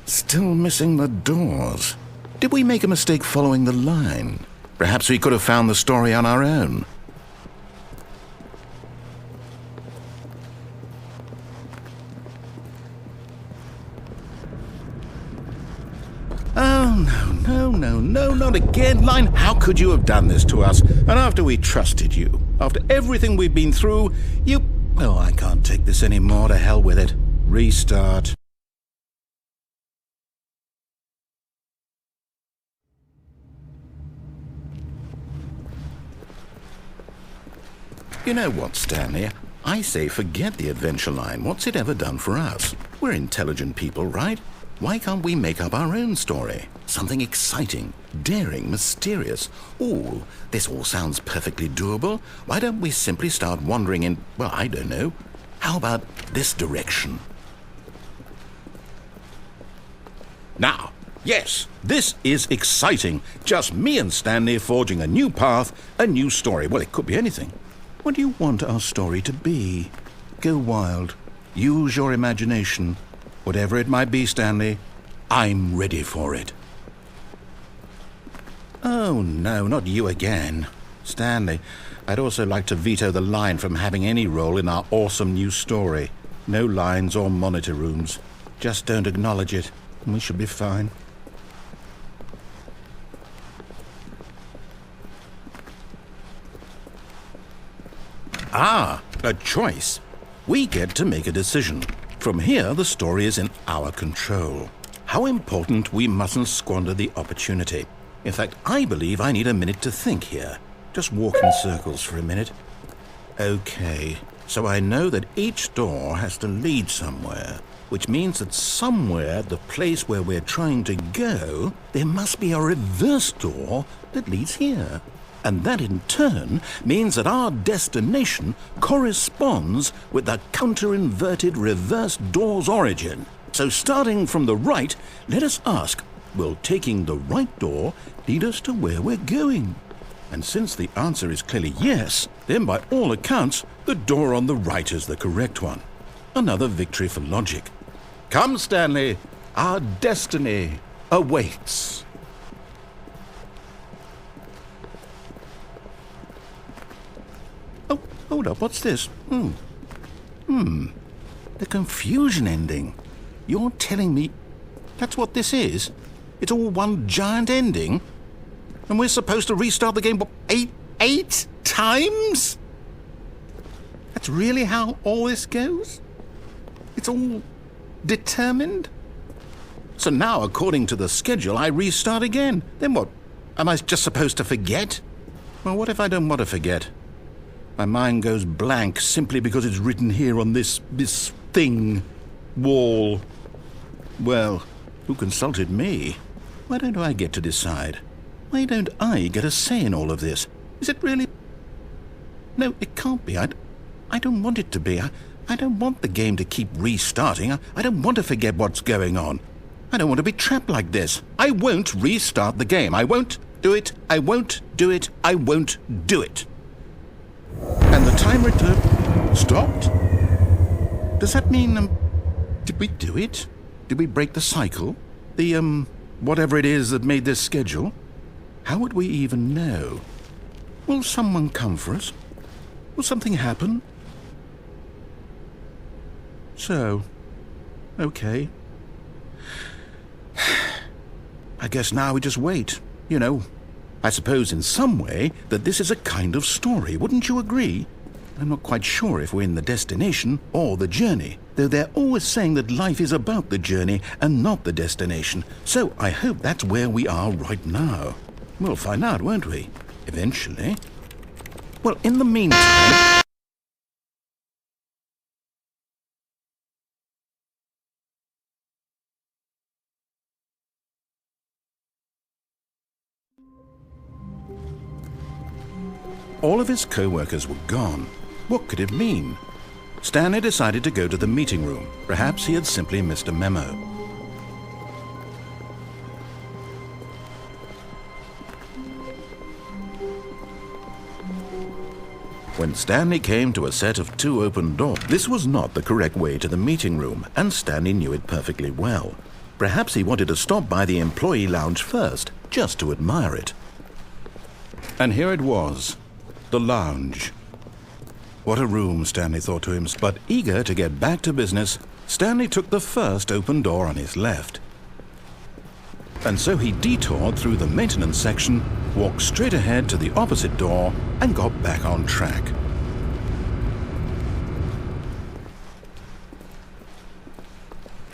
Still missing the doors. Did we make a mistake following the line? Perhaps we could have found the story on our own. Oh, no, not again, Line. How could you have done this to us? And after we trusted you, after everything we've been through, you... Oh, I can't take this anymore. To hell with it. Restart. You know what, Stanley? I say forget the adventure line. What's it ever done for us? We're intelligent people, right? Why can't we make up our own story? Something exciting, daring, mysterious. Ooh, this all sounds perfectly doable. Why don't we simply start wandering in, well, I don't know. How about this direction? Now, yes, this is exciting. Just me and Stanley forging a new path, a new story. Well, it could be anything. What do you want our story to be? Go wild. Use your imagination. Whatever it might be, Stanley, I'm ready for it. Oh, no, not you again. Stanley, I'd also like to veto the line from having any role in our awesome new story. No lines or monitor rooms. Just don't acknowledge it, and we should be fine. A choice. We get to make a decision. From here, the story is in our control. How important, we mustn't squander the opportunity. In fact, I believe I need a minute to think here. Just walk in circles for a minute. Okay, so I know that each door has to lead somewhere, which means that somewhere, the place where we're trying to go, there must be a reverse door that leads here. And that in turn means that our destination corresponds with the counter-inverted reverse door's origin. So starting from the right, let us ask, will taking the right door lead us to where we're going? And since the answer is clearly yes, then by all accounts, the door on the right is the correct one. Another victory for logic. Come, Stanley, our destiny awaits. Oh, hold up, what's this? The confusion ending. You're telling me that's what this is? It's all one giant ending? And we're supposed to restart the game, what, eight times? That's really how all this goes? It's all determined? So now, according to the schedule, I restart again. Then what? Am I just supposed to forget? Well, what if I don't want to forget? My mind goes blank simply because it's written here on this thing, wall. Well, who consulted me? Why don't I get to decide? Why don't I get a say in all of this? Is it really? No, it can't be. I don't want it to be. I don't want the game to keep restarting. I don't want to forget what's going on. I don't want to be trapped like this. I won't restart the game. I won't do it. I won't do it. I won't do it. And the timer stopped? Does that mean, did we do it? Did we break the cycle? The, whatever it is that made this schedule? How would we even know? Will someone come for us? Will something happen? So, okay. I guess now we just wait, you know. I suppose in some way that this is a kind of story, wouldn't you agree? I'm not quite sure if we're in the destination or the journey, though they're always saying that life is about the journey and not the destination. So I hope that's where we are right now. We'll find out, won't we? Eventually. Well, in the meantime... All of his co-workers were gone. What could it mean? Stanley decided to go to the meeting room. Perhaps he had simply missed a memo. When Stanley came to a set of 2 open doors, this was not the correct way to the meeting room, and Stanley knew it perfectly well. Perhaps he wanted to stop by the employee lounge first, just to admire it. And here it was. The lounge. What a room, Stanley thought to himself. But eager to get back to business, Stanley took the first open door on his left. And so he detoured through the maintenance section, walked straight ahead to the opposite door, and got back on track.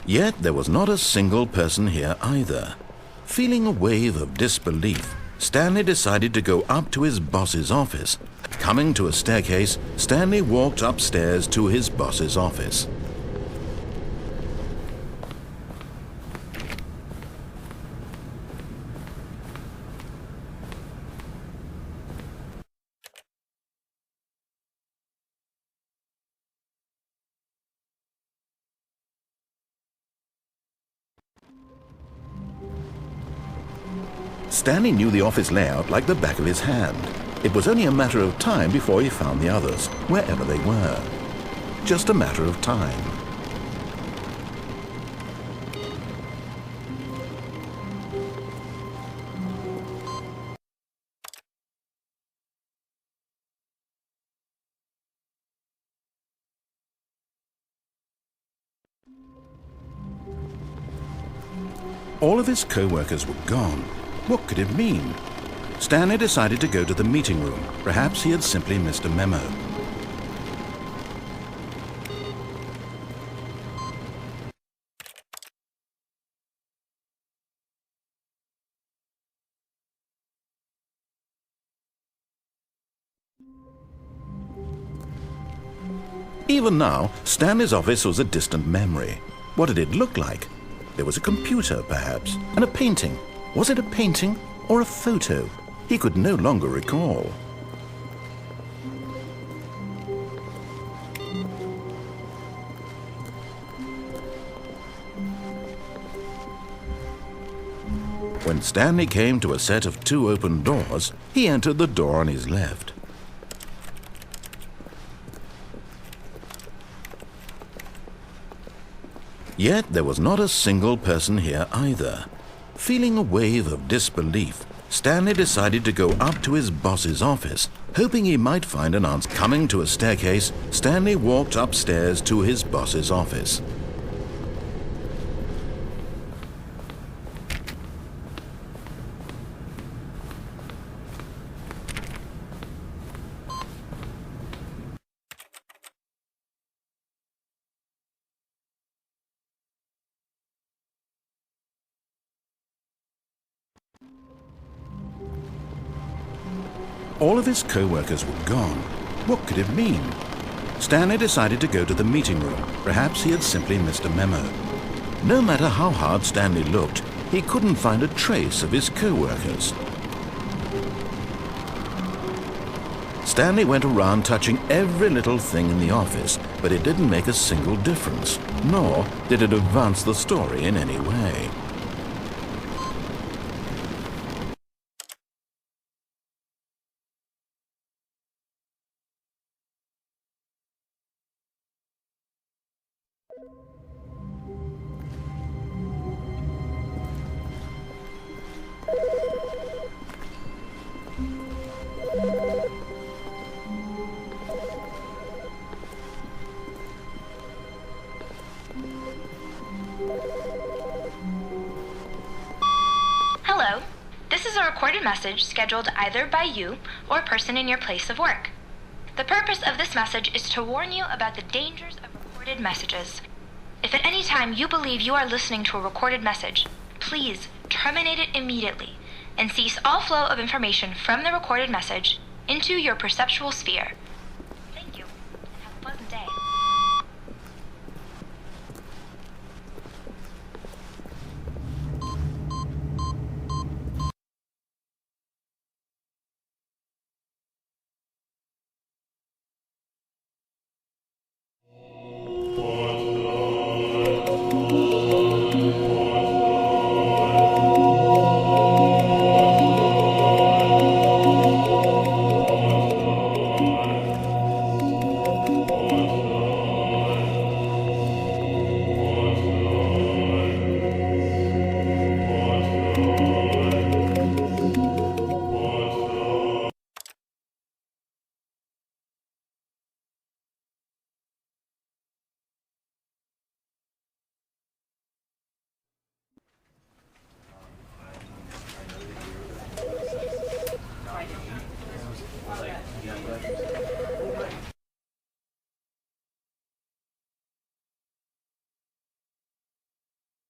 Yet there was not a single person here either. Feeling a wave of disbelief, Stanley decided to go up to his boss's office. Coming to a staircase, Stanley walked upstairs to his boss's office. Stanley knew the office layout like the back of his hand. It was only a matter of time before he found the others, wherever they were. Just a matter of time. All of his co-workers were gone. What could it mean? Stanley decided to go to the meeting room. Perhaps he had simply missed a memo. Even now, Stanley's office was a distant memory. What did it look like? There was a computer, perhaps, and a painting. Was it a painting or a photo? He could no longer recall. When Stanley came to a set of 2 open doors, he entered the door on his left. Yet there was not a single person here either. Feeling a wave of disbelief, Stanley decided to go up to his boss's office, hoping he might find an answer. Coming to a staircase, Stanley walked upstairs to his boss's office. All of his co-workers were gone. What could it mean? Stanley decided to go to the meeting room. Perhaps he had simply missed a memo. No matter how hard Stanley looked, he couldn't find a trace of his co-workers. Stanley went around touching every little thing in the office, but it didn't make a single difference, nor did it advance the story in any way. Hello. This is a recorded message scheduled either by you or a person in your place of work. The purpose of this message is to warn you about the dangers of recorded messages. If at any time you believe you are listening to a recorded message, please terminate it immediately and cease all flow of information from the recorded message into your perceptual sphere. Thank you, and have a pleasant day.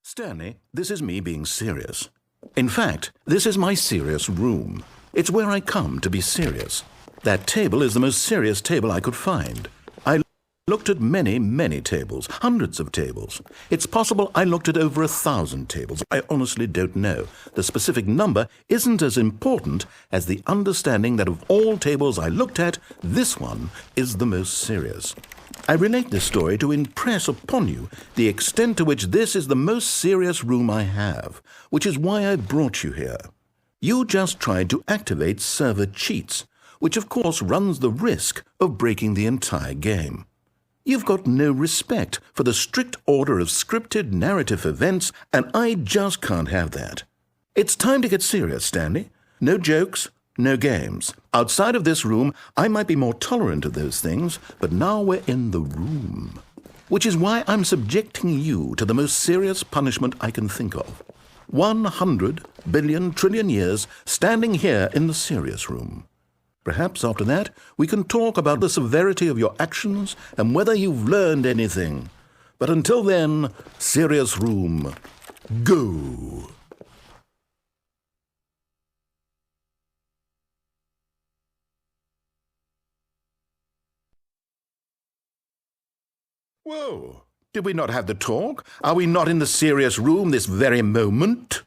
Stanley, this is me being serious. In fact, this is my serious room. It's where I come to be serious. That table is the most serious table I could find. I looked at many, many tables, hundreds of tables. It's possible I looked at over 1,000 tables. I honestly don't know. The specific number isn't as important as the understanding that of all tables I looked at, this one is the most serious. I relate this story to impress upon you the extent to which this is the most serious room I have, which is why I brought you here. You just tried to activate server cheats, which of course runs the risk of breaking the entire game. You've got no respect for the strict order of scripted narrative events, and I just can't have that. It's time to get serious, Stanley. No jokes, no games. Outside of this room, I might be more tolerant of those things, but now we're in the room. Which is why I'm subjecting you to the most serious punishment I can think of. 100 billion trillion years standing here in the serious room. Perhaps after that, we can talk about the severity of your actions and whether you've learned anything. But until then, serious room, go! Whoa! Did we not have the talk? Are we not in the serious room this very moment?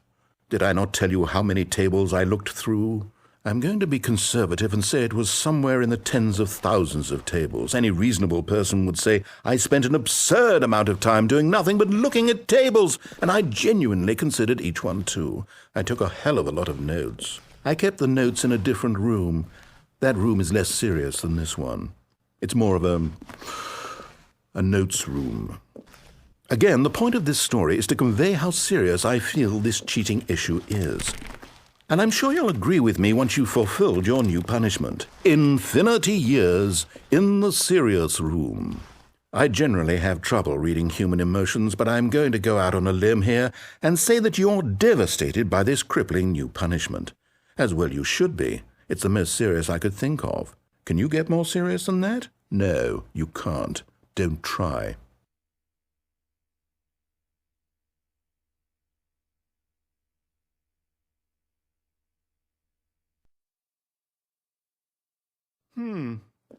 Did I not tell you how many tables I looked through? I'm going to be conservative and say it was somewhere in the tens of thousands of tables. Any reasonable person would say I spent an absurd amount of time doing nothing but looking at tables, and I genuinely considered each one too. I took a hell of a lot of notes. I kept the notes in a different room. That room is less serious than this one. It's more of a notes room. Again, the point of this story is to convey how serious I feel this cheating issue is. And I'm sure you'll agree with me once you've fulfilled your new punishment. Infinity years in the serious room. I generally have trouble reading human emotions, but I'm going to go out on a limb here and say that you're devastated by this crippling new punishment. As well you should be. It's the most serious I could think of. Can you get more serious than that? No, you can't. Don't try.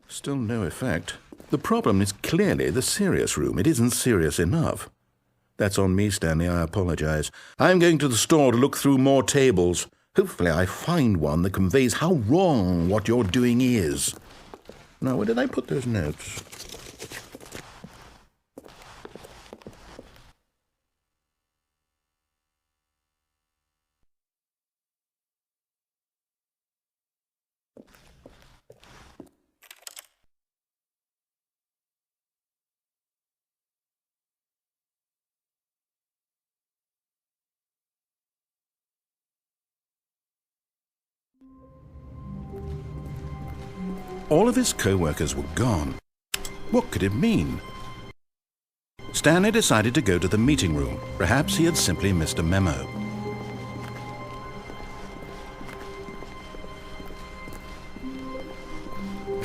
Still no effect. The problem is clearly the serious room. It isn't serious enough. That's on me, Stanley. I apologize. I'm going to the store to look through more tables. Hopefully I find one that conveys how wrong what you're doing is. Now, where did I put those notes? All of his co-workers were gone. What could it mean? Stanley decided to go to the meeting room. Perhaps he had simply missed a memo.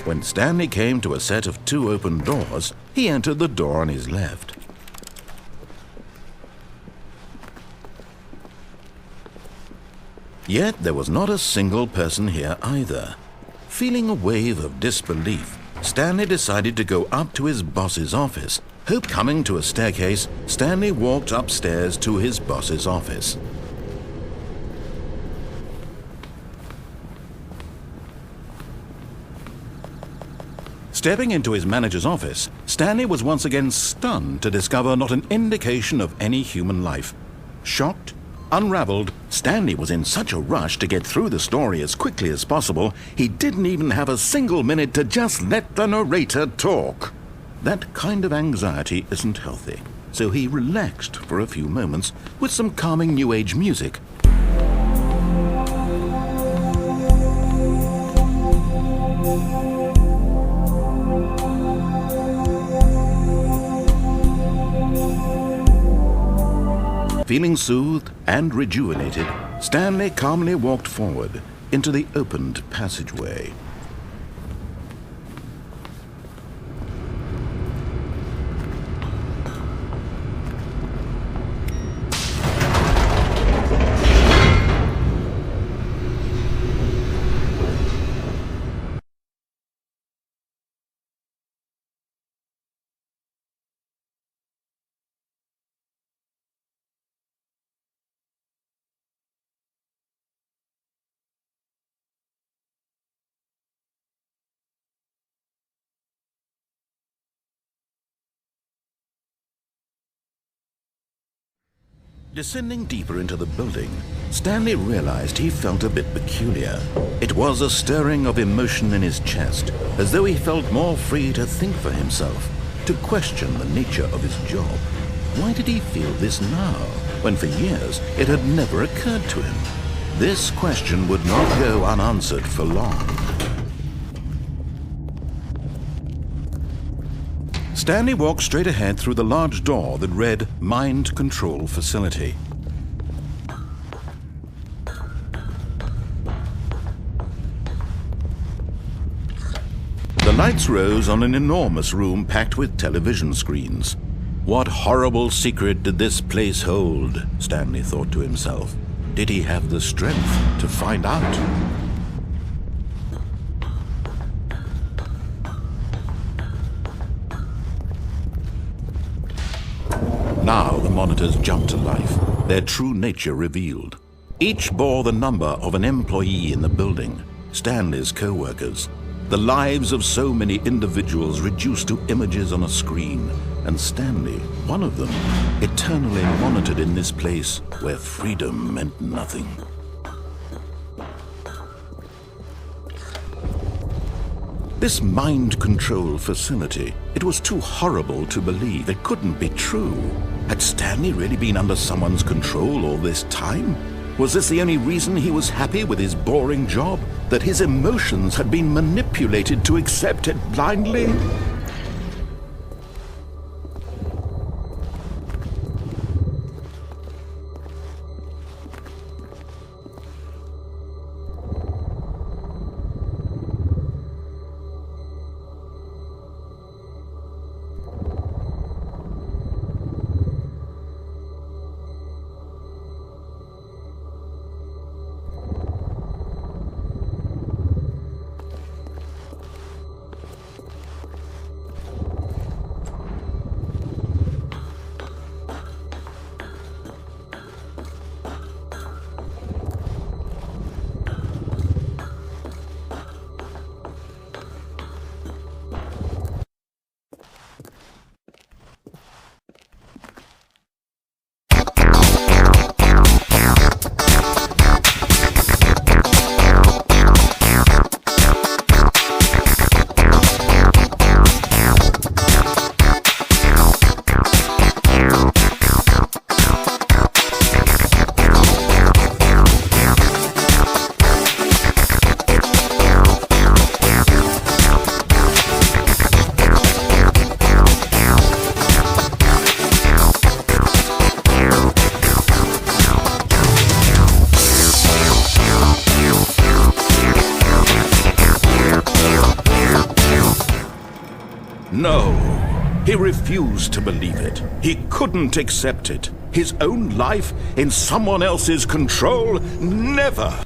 When Stanley came to a set of 2 open doors, he entered the door on his left. Yet there was not a single person here either. Feeling a wave of disbelief, Stanley decided to go up to his boss's office. Coming to a staircase, Stanley walked upstairs to his boss's office. Stepping into his manager's office, Stanley was once again stunned to discover not an indication of any human life. Shocked, unraveled, Stanley was in such a rush to get through the story as quickly as possible, he didn't even have a single minute to just let the narrator talk. That kind of anxiety isn't healthy, so he relaxed for a few moments with some calming New Age music. Feeling soothed and rejuvenated, Stanley calmly walked forward into the opened passageway. Descending deeper into the building, Stanley realized he felt a bit peculiar. It was a stirring of emotion in his chest, as though he felt more free to think for himself, to question the nature of his job. Why did he feel this now, when for years it had never occurred to him? This question would not go unanswered for long. Stanley walked straight ahead through the large door that read Mind Control Facility. The lights rose on an enormous room packed with television screens. What horrible secret did this place hold? Stanley thought to himself. Did he have the strength to find out? monitors jumped to life, their true nature revealed. Each bore the number of an employee in the building, Stanley's co-workers. The lives of so many individuals reduced to images on a screen, and Stanley, one of them, eternally monitored in this place where freedom meant nothing. This mind control facility, it was too horrible to believe. It couldn't be true. Had Stanley really been under someone's control all this time? Was this the only reason he was happy with his boring job? That his emotions had been manipulated to accept it blindly? No, he refused to believe it. He couldn't accept it. His own life in someone else's control? Never!